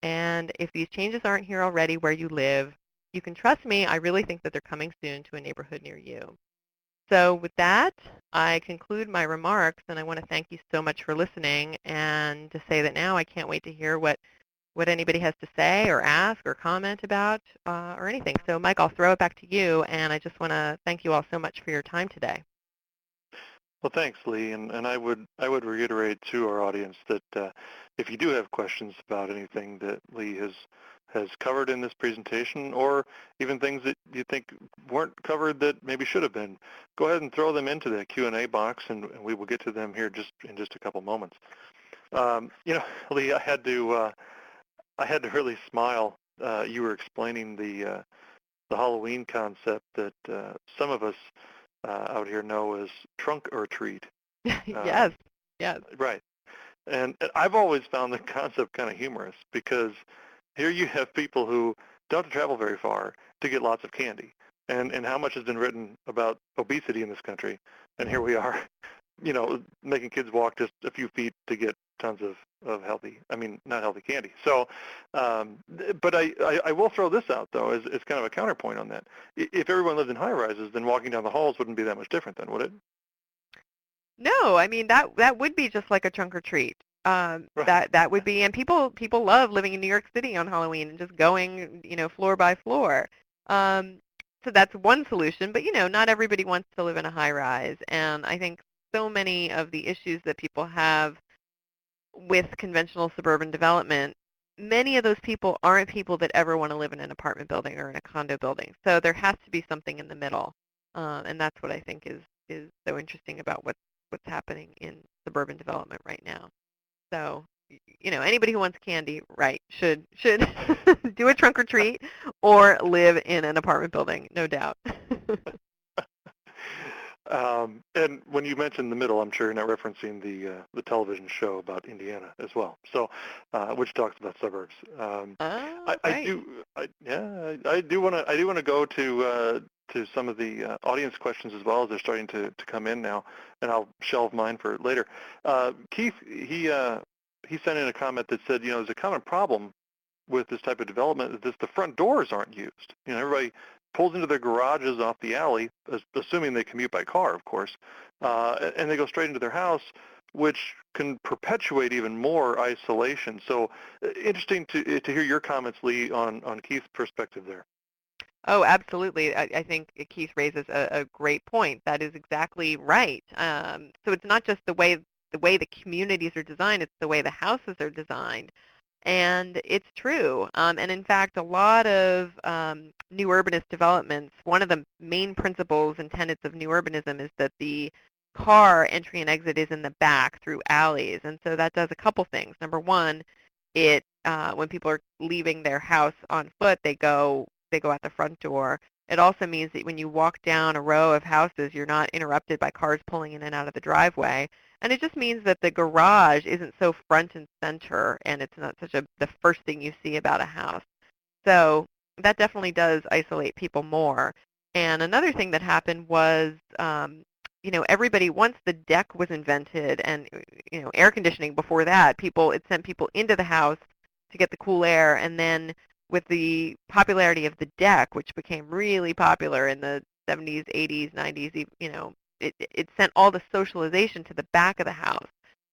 And if these changes aren't here already where you live, you can trust me, I really think that they're coming soon to a neighborhood near you. So with that, I conclude my remarks, and I want to thank you so much for listening, and to say that now I can't wait to hear what what anybody has to say or ask or comment about or anything. So, Mike, I'll throw it back to you, and I just want to thank you all so much for your time today.
Well, thanks, Leigh, and I would reiterate to our audience that if you do have questions about anything that Leigh has covered in this presentation, or even things that you think weren't covered that maybe should have been, go ahead and throw them into the Q&A box, and we will get to them here in just a couple moments. Leigh, I had to really smile. You were explaining the Halloween concept that some of us out here know as trunk or treat.
Yes, yes.
Right. And I've always found the concept kind of humorous because here you have people who don't have to travel very far to get lots of candy. And how much has been written about obesity in this country. And here we are, making kids walk just a few feet to get tons of healthy, not healthy candy. So, but I will throw this out, though, as kind of a counterpoint on that. If everyone lived in high-rises, then walking down the halls wouldn't be that much different then, would it?
No, I mean that would be just like a trunk or treat.
Right.
That would be, and people love living in New York City on Halloween and just going, floor by floor. Um, so that's one solution, but not everybody wants to live in a high rise, and I think so many of the issues that people have with conventional suburban development, many of those people aren't people that ever want to live in an apartment building or in a condo building. So there has to be something in the middle, and that's what I think is so interesting about what's happening in suburban development right now. So, anybody who wants candy, right, should do a trunk or treat or live in an apartment building, no doubt.
And when you mentioned the middle, I'm sure you're not referencing the television show about Indiana as well. So, which talks about suburbs.
Oh,
I
right.
do, I do want to go to some of the audience questions as well as they're starting to come in now, and I'll shelve mine for later. Keith, he sent in a comment that said, there's a common problem with this type of development is the front doors aren't used. Everybody pulls into their garages off the alley, assuming they commute by car, of course, and they go straight into their house, which can perpetuate even more isolation. So interesting to hear your comments, Leigh, on Keith's perspective there.
Oh, absolutely. I think Keith raises a great point. That is exactly right. So it's not just the way the communities are designed; it's the way the houses are designed. And it's true. And in fact, a lot of new urbanist developments, one of the main principles and tenets of new urbanism is that the car entry and exit is in the back through alleys. And so that does a couple things. Number one, when people are leaving their house on foot, they go out the front door. It also means that when you walk down a row of houses, you're not interrupted by cars pulling in and out of the driveway. And it just means that the garage isn't so front and center, and it's not the first thing you see about a house. So that definitely does isolate people more. And another thing that happened was, everybody, once the deck was invented and, air conditioning before that, it sent people into the house to get the cool air. And then with the popularity of the deck, which became really popular in the 70s, 80s, 90s, it sent all the socialization to the back of the house.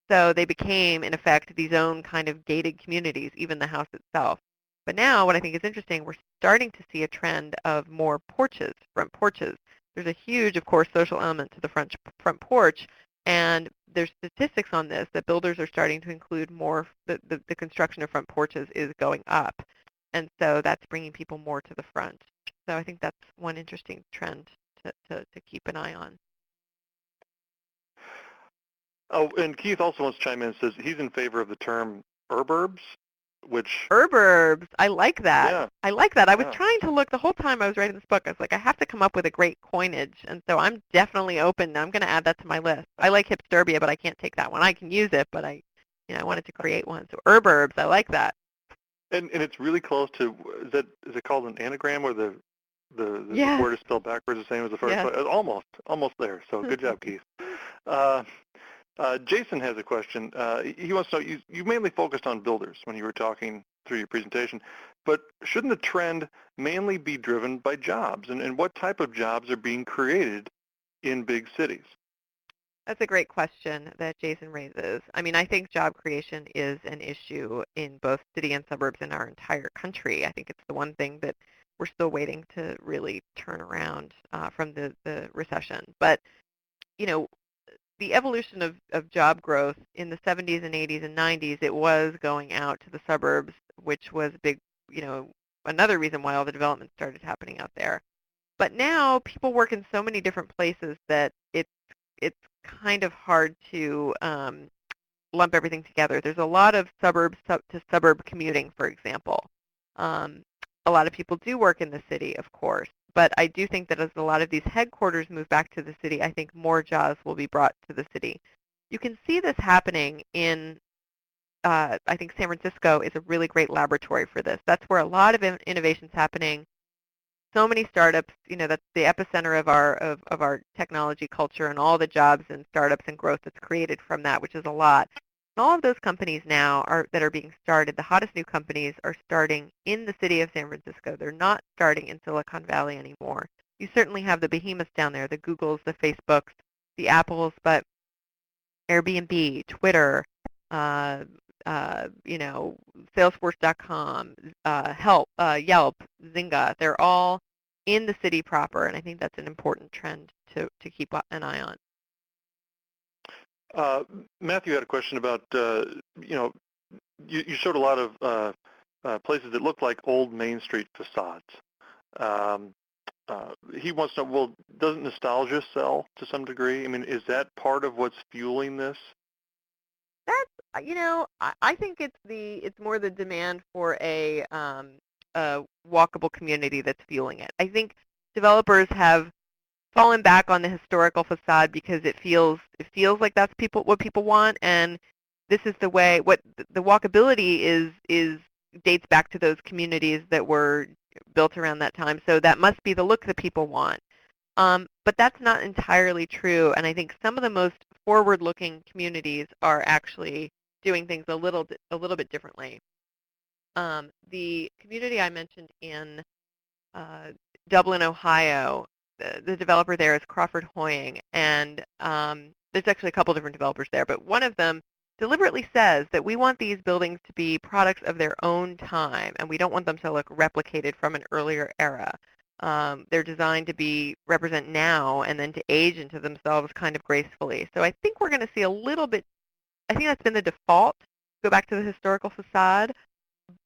So they became, in effect, these own kind of gated communities, even the house itself. But now what I think is interesting, we're starting to see a trend of more porches, front porches. There's a huge, of course, social element to the front porch, and there's statistics on this that builders are starting to include more, the construction of front porches is going up. And so that's bringing people more to the front. So I think that's one interesting trend to keep an eye on.
Oh, and Keith also wants to chime in and says he's in favor of the term urburbs, which,
Exurbs. I like that.
yeah,
I like that. I was
yeah.
trying to look the whole time I was writing this book. I was like, I have to come up with a great coinage, and so I'm definitely open. I'm going to add that to my list. I like hipsterbia, but I can't take that one. I can use it, but I wanted to create one. So exurbs. I like that.
And it's really close to, is it called an anagram where the
Yes.
word is spelled backwards the same as the first
Yes.
one? Almost there. So good job, Keith. Uh, Jason has a question. He wants to know, you mainly focused on builders when you were talking through your presentation, but shouldn't the trend mainly be driven by jobs? And what type of jobs are being created in big cities?
That's a great question that Jason raises. I mean, I think job creation is an issue in both city and suburbs in our entire country. I think it's the one thing that we're still waiting to really turn around from the recession. But, you know, the evolution of job growth in the 70s and 80s and 90s, it was going out to the suburbs, which was big, another reason why all the development started happening out there. But now people work in so many different places that it's kind of hard to lump everything together. There's a lot of suburbs to suburb commuting, for example. Um, a lot of people do work in the city, of course, but I do think that as a lot of these headquarters move back to the city, I think more jobs will be brought to the city. You can see this happening in, I think San Francisco is a really great laboratory for this. That's where a lot of innovation's happening. So many startups, that's the epicenter of our technology culture and all the jobs and startups and growth that's created from that, which is a lot. And all of those companies now that are being started, the hottest new companies are starting in the city of San Francisco. They're not starting in Silicon Valley anymore. You certainly have the behemoths down there, the Googles, the Facebooks, the Apples, but Airbnb, Twitter, uh, Salesforce.com, Yelp, Zynga, they're all in the city proper, and I think that's an important trend to keep an eye on.
Matthew had a question about, you showed a lot of places that look like old Main Street facades. He wants to know, well, doesn't nostalgia sell to some degree? I mean, is that part of what's fueling this?
That's, I think it's more the demand for a walkable community that's fueling it. I think developers have fallen back on the historical facade because it feels like that's what people want, and this is the way. What the walkability is dates back to those communities that were built around that time. So that must be the look that people want. But that's not entirely true, and I think some of the most forward-looking communities are actually doing things a little bit differently. The community I mentioned in Dublin, Ohio, the developer there is Crawford Hoying, and there's actually a couple different developers there, but one of them deliberately says that we want these buildings to be products of their own time, and we don't want them to look replicated from an earlier era. They're designed to represent now and then to age into themselves kind of gracefully. So I think we're going to see a little bit, I think that's been the default, go back to the historical facade,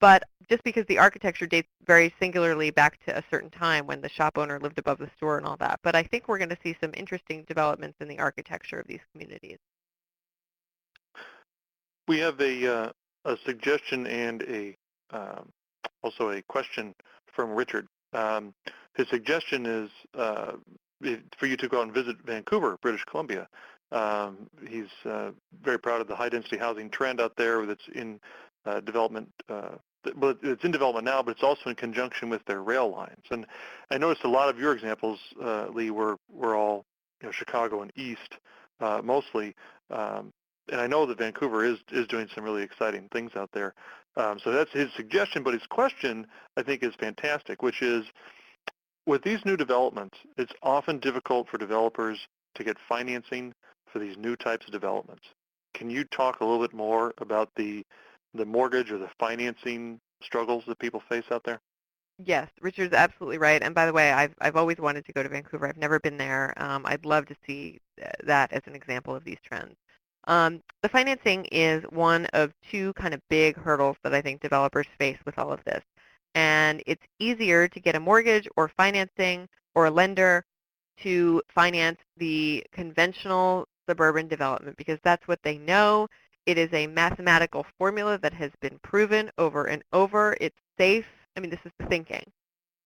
but just because the architecture dates very singularly back to a certain time when the shop owner lived above the store and all that. But I think we're going to see some interesting developments in the architecture of these communities.
We have a suggestion and also a question from Richard. His suggestion is for you to go out and visit Vancouver, British Columbia. He's very proud of the high-density housing trend out there that's in development. Well, it's in development now, but it's also in conjunction with their rail lines. And I noticed a lot of your examples, Leigh, were all Chicago and East mostly. And I know that Vancouver is doing some really exciting things out there. So that's his suggestion, but his question, I think, is fantastic, which is, with these new developments, it's often difficult for developers to get financing for these new types of developments. Can you talk a little bit more about the mortgage or the financing struggles that people face out there?
Yes, Richard's absolutely right. And by the way, I've always wanted to go to Vancouver. I've never been there. I'd love to see that as an example of these trends. The financing is one of two kind of big hurdles that I think developers face with all of this. And it's easier to get a mortgage or financing or a lender to finance the conventional suburban development because that's what they know. It is a mathematical formula that has been proven over and over. It's safe. I mean, this is the thinking.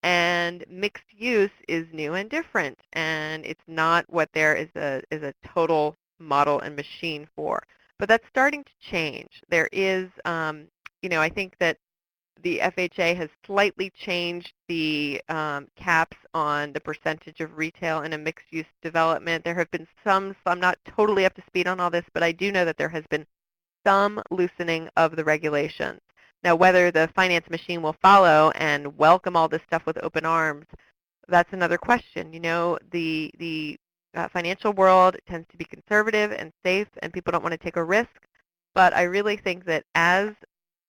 And mixed use is new and different, and it's not what there is a total model and machine for. But that's starting to change. There is, I think that the FHA has slightly changed the caps on the percentage of retail in a mixed-use development. There have been some, so I'm not totally up to speed on all this, but I do know that there has been some loosening of the regulations. Now, whether the finance machine will follow and welcome all this stuff with open arms, that's another question. The financial world tends to be conservative and safe, and people don't want to take a risk. But I really think that as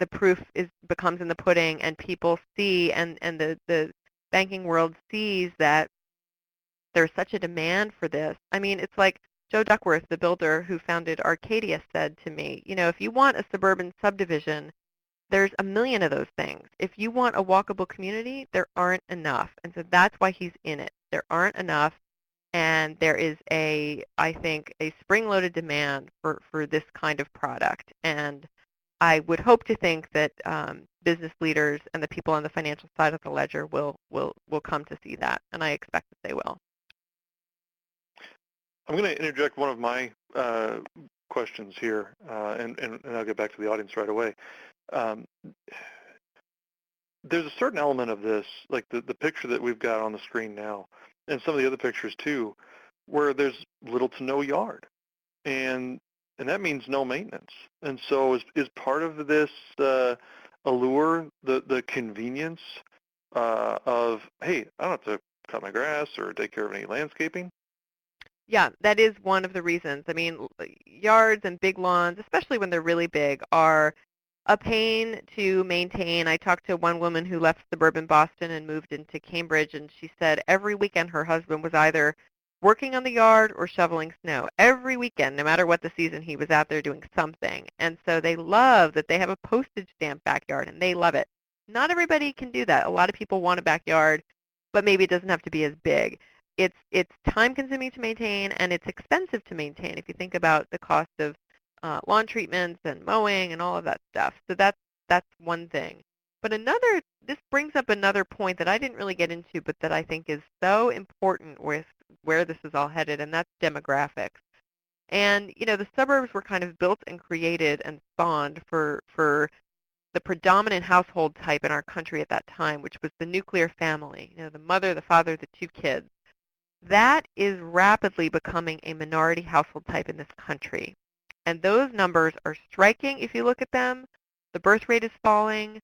the proof becomes in the pudding, and people see, and the banking world sees that there's such a demand for this. I mean, it's like Joe Duckworth, the builder who founded Arcadia, said to me, if you want a suburban subdivision, there's a million of those things. If you want a walkable community, there aren't enough. And so that's why he's in it. There aren't enough, and there is I think, a spring-loaded demand for this kind of product. And I would hope to think that business leaders and the people on the financial side of the ledger will come to see that, and I expect that they will.
I'm going to interject one of my questions here, and I'll get back to the audience right away. There's a certain element of this, like the picture that we've got on the screen now, and some of the other pictures too, where there's little to no yard, and that means no maintenance. And so is part of this allure the convenience of, hey, I don't have to cut my grass or take care of any landscaping?
Yeah, that is one of the reasons. I mean, yards and big lawns, especially when they're really big, are a pain to maintain. I talked to one woman who left suburban Boston and moved into Cambridge, and she said every weekend her husband was either working on the yard or shoveling snow. Every weekend, no matter what the season, he was out there doing something. And so they love that they have a postage stamp backyard, and they love it. Not everybody can do that. A lot of people want a backyard, but maybe it doesn't have to be as big. It's time consuming to maintain, and it's expensive to maintain if you think about the cost of lawn treatments and mowing and all of that stuff. So that's one thing. But this brings up another point that I didn't really get into, but that I think is so important with where this is all headed, and that's demographics. And the suburbs were kind of built and created and spawned for the predominant household type in our country at that time, which was the nuclear family. The mother, the father, the two kids. That is rapidly becoming a minority household type in this country. And those numbers are striking if you look at them. The birth rate is falling.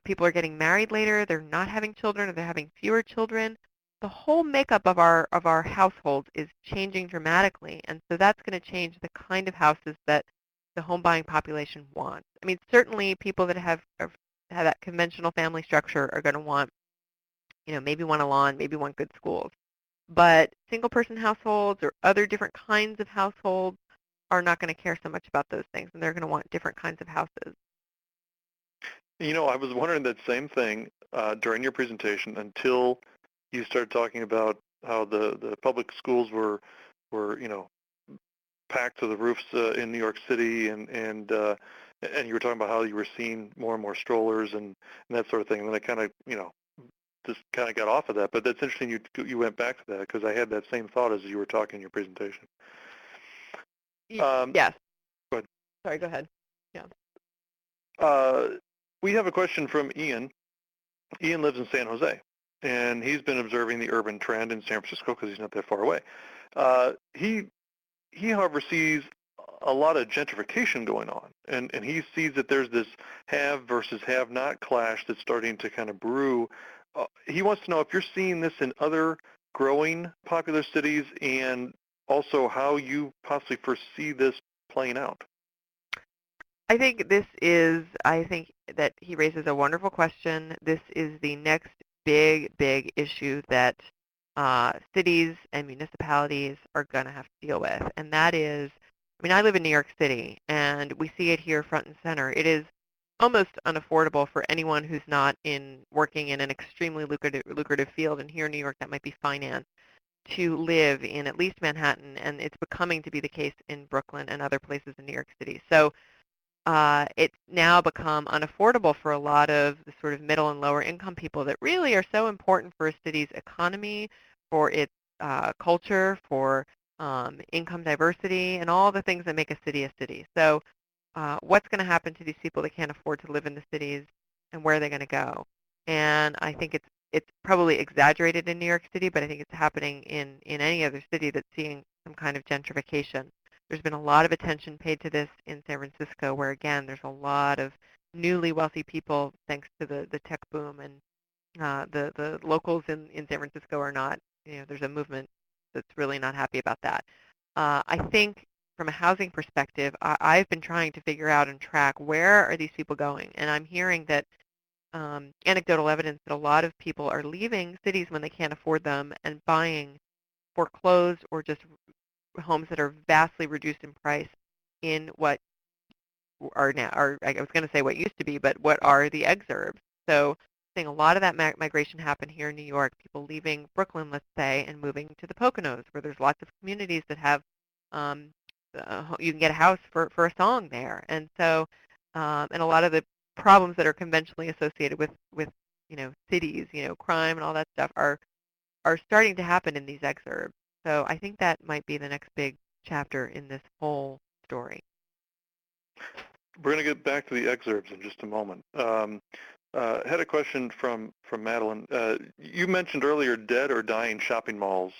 People are getting married later. They're not having children, or they're having fewer children. The whole makeup of our household is changing dramatically. And so that's going to change the kind of houses that the home buying population wants. I mean, certainly people that have that conventional family structure are going to want, maybe want a lawn, maybe want good schools. But single-person households or other different kinds of households are not going to care so much about those things, and they're going to want different kinds of houses.
I was wondering that same thing during your presentation until you started talking about how the public schools were packed to the roofs in New York City, and you were talking about how you were seeing more and more strollers and that sort of thing. And then I kind of just kind of got off of that, but that's interesting you went back to that, because I had that same thought as you were talking in your presentation.
Yes.
Go ahead.
Sorry, go ahead. Yeah.
We have a question from Ian. Ian lives in San Jose, and he's been observing the urban trend in San Francisco because he's not that far away. He, however, sees a lot of gentrification going on, and he sees that there's this have versus have-not clash that's starting to kind of brew. He wants to know if you're seeing this in other growing popular cities, and also how you possibly foresee this playing out.
I think that he raises a wonderful question. This is the next big issue that cities and municipalities are going to have to deal with, and that is, I mean, I live in New York City, and we see it here front and center. It is almost unaffordable for anyone who's not working in an extremely lucrative field, and here in New York that might be finance, to live in at least Manhattan, and it's becoming to be the case in Brooklyn and other places in New York City. So it's now become unaffordable for a lot of the sort of middle and lower income people that really are so important for a city's economy, for its culture, for income diversity, and all the things that make a city a city. So what's going to happen to these people that can't afford to live in the cities, and where are they going to go? And I think it's probably exaggerated in New York City, but I think it's happening in any other city that's seeing some kind of gentrification. There's been a lot of attention paid to this in San Francisco, where, again, there's a lot of newly wealthy people thanks to the tech boom, and the locals in San Francisco are not, there's a movement that's really not happy about that. I think from a housing perspective, I've been trying to figure out and track where are these people going, and I'm hearing that anecdotal evidence that a lot of people are leaving cities when they can't afford them and buying foreclosed or just homes that are vastly reduced in price in what are now, or I was going to say what used to be, but what are the exurbs. So seeing a lot of that migration happen here in New York, people leaving Brooklyn, let's say, and moving to the Poconos, where there's lots of communities that have, um, you can get a house for a song there. And so, and a lot of the problems that are conventionally associated with cities, crime and all that stuff are starting to happen in these exurbs. So I think that might be the next big chapter in this whole story.
We're going to get back to the exurbs in just a moment. Had a question from Madeline. You mentioned earlier dead or dying shopping malls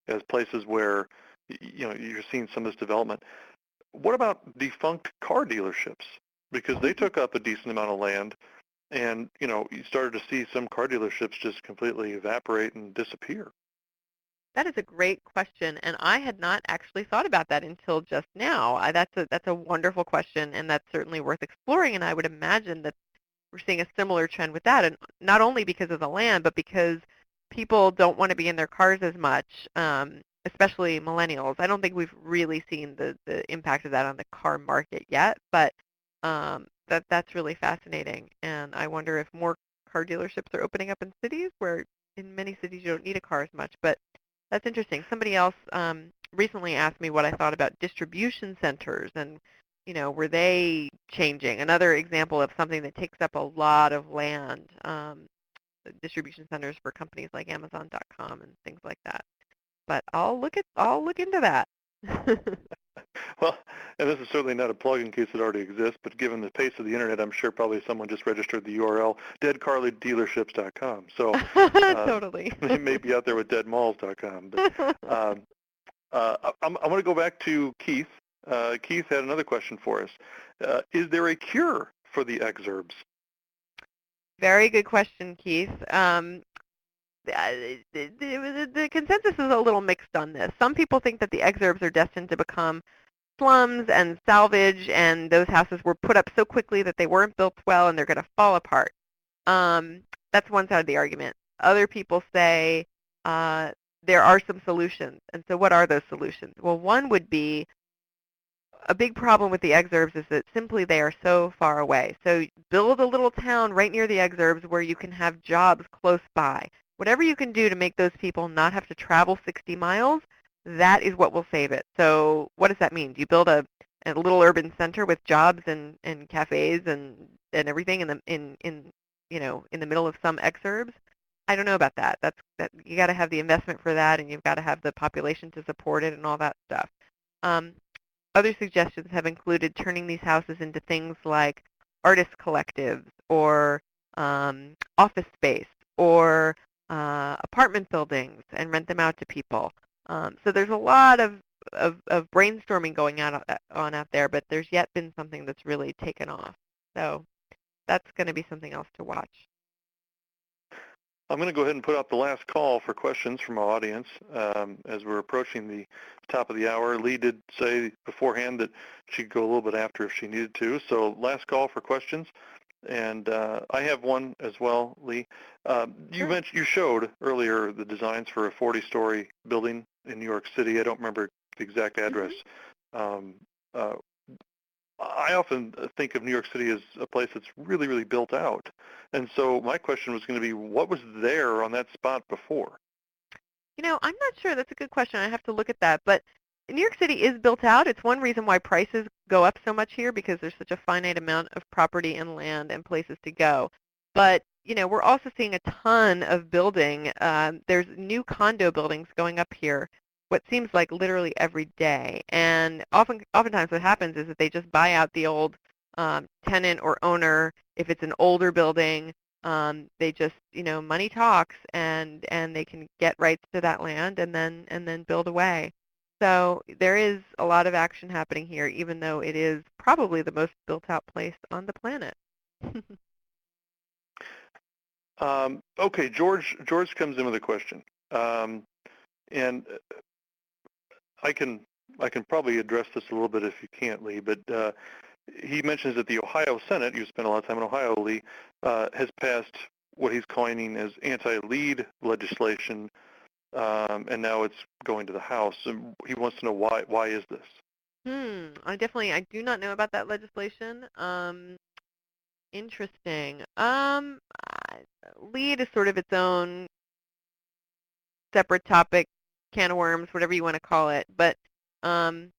as places where you're seeing some of this development. What about defunct car dealerships? Because they took up a decent amount of land, and you started to see some car dealerships just completely evaporate and disappear.
That is a great question, and I had not actually thought about that until just now. That's a wonderful question, and that's certainly worth exploring. And I would imagine that we're seeing a similar trend with that, and not only because of the land, but because people don't want to be in their cars as much, especially millennials. I don't think we've really seen the impact of that on the car market yet, but that's really fascinating. And I wonder if more car dealerships are opening up in cities where in many cities you don't need a car as much, but that's interesting. Somebody else recently asked me what I thought about distribution centers and, were they changing? Another example of something that takes up a lot of land, distribution centers for companies like Amazon.com and things like that. But I'll look into that.
Well, and this is certainly not a plug in case it already exists, but given the pace of the internet, I'm sure probably someone just registered the URL deadcarlydealerships.com. So
Totally.
they may be out there with deadmalls.com. But I'm going to go back to Keith. Keith had another question for us. Is there a cure for the exurbs?
Very good question, Keith. The consensus is a little mixed on this. Some people think that the exurbs are destined to become slums and salvage, and those houses were put up so quickly that they weren't built well and they're going to fall apart. That's one side of the argument. Other people say there are some solutions. And so what are those solutions? Well, one would be a big problem with the exurbs is that simply they are so far away. So build a little town right near the exurbs where you can have jobs close by. Whatever you can do to make those people not have to travel 60 miles, that is what will save it. So what does that mean? Do you build a little urban center with jobs and cafes and everything in the middle of some exurbs? I don't know about that. That you got to have the investment for that, and you've got to have the population to support it and all that stuff. Other suggestions have included turning these houses into things like artist collectives or office space or apartment buildings and rent them out to people. So there's a lot of brainstorming going on out there, but there's yet been something that's really taken off. So that's going to be something else to watch.
I'm going to go ahead and put out the last call for questions from our audience as we're approaching the top of the hour. Leigh did say beforehand that she'd go a little bit after if she needed to. So last call for questions. And I have one as well, Leigh.
Sure.
You showed earlier the designs for a 40-story building in New York City. I don't remember the exact address. Mm-hmm. I often think of New York City as a place that's really, really built out. And so my question was going to be, what was there on that spot before?
I'm not sure. That's a good question. I have to look at that. But New York City is built out. It's one reason why prices go up so much here because there's such a finite amount of property and land and places to go. But, we're also seeing a ton of building. There's new condo buildings going up here, what seems like literally every day. And oftentimes what happens is that they just buy out the old tenant or owner. If it's an older building, they just, money talks, and they can get rights to that land and then build away. So there is a lot of action happening here, even though it is probably the most built-out place on the planet.
Okay, George comes in with a question. And I can probably address this a little bit if you can't, Leigh, but he mentions that the Ohio Senate, you spent a lot of time in Ohio, Leigh, has passed what he's coining as anti-lead legislation, and now it's going to the House. And he wants to know why is this?
I do not know about that legislation. Interesting. Lead is sort of its own separate topic, can of worms, whatever you want to call it. But um,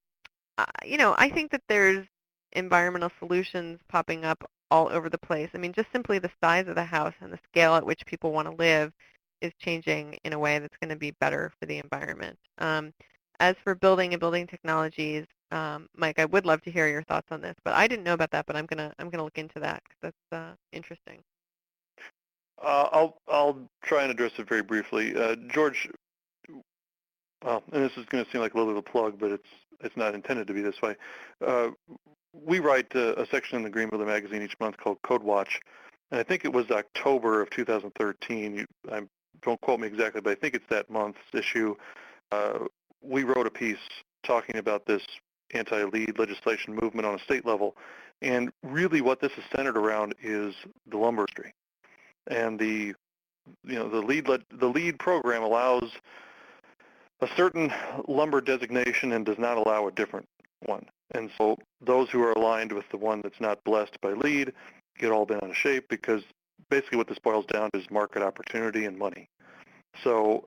I think that there's environmental solutions popping up all over the place. I mean, just simply the size of the house and the scale at which people want to live is changing in a way that's going to be better for the environment. As for building and building technologies, Mike, I would love to hear your thoughts on this, but I didn't know about that. But I'm gonna look into that because that's interesting.
I'll try and address it very briefly. George, well, and this is going to seem like a little bit of a plug, but it's not intended to be this way. Uh, we write a section in the Green Builder magazine each month called Code Watch, and I think it was October of 2013. Don't quote me exactly, but I think it's that month's issue. Uh, we wrote a piece talking about this anti-lead legislation movement on a state level, and really what this is centered around is the lumber industry. And the lead program allows a certain lumber designation and does not allow a different one. And so those who are aligned with the one that's not blessed by lead get all bent out of shape, because basically what this boils down to is market opportunity and money. So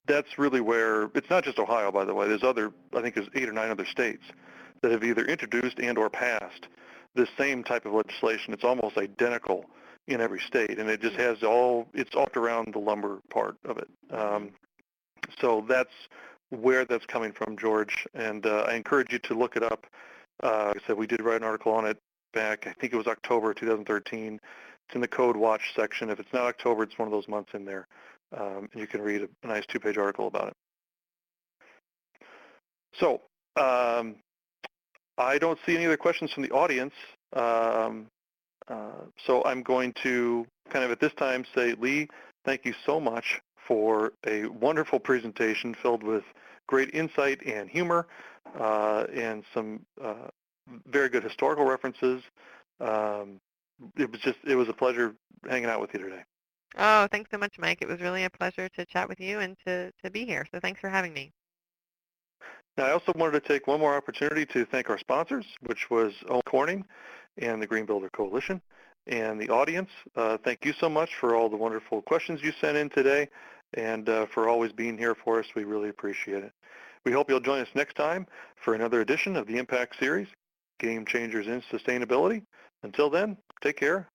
that's really where, it's not just Ohio, by the way. I think there's 8 or 9 other states that have either introduced and or passed this same type of legislation. It's almost identical in every state, and it just has it's all around the lumber part of it. So that's where that's coming from, George, and I encourage you to look it up. Like I said, we did write an article on it back, I think it was October 2013. It's in the Code Watch section. If it's not October, it's one of those months in there. And you can read a nice 2-page article about it. So I don't see any other questions from the audience. So I'm going to kind of at this time say, Leigh, thank you so much for a wonderful presentation filled with great insight and humor, and some very good historical references. It was a pleasure hanging out with you today.
Oh, thanks so much, Mike. It was really a pleasure to chat with you and to be here. So thanks for having me.
Now, I also wanted to take one more opportunity to thank our sponsors, which was Owens Corning and the Green Builder Coalition, and the audience. Thank you so much for all the wonderful questions you sent in today, and for always being here for us. We really appreciate it. We hope you'll join us next time for another edition of the Impact Series, Game Changers in Sustainability. Until then, take care.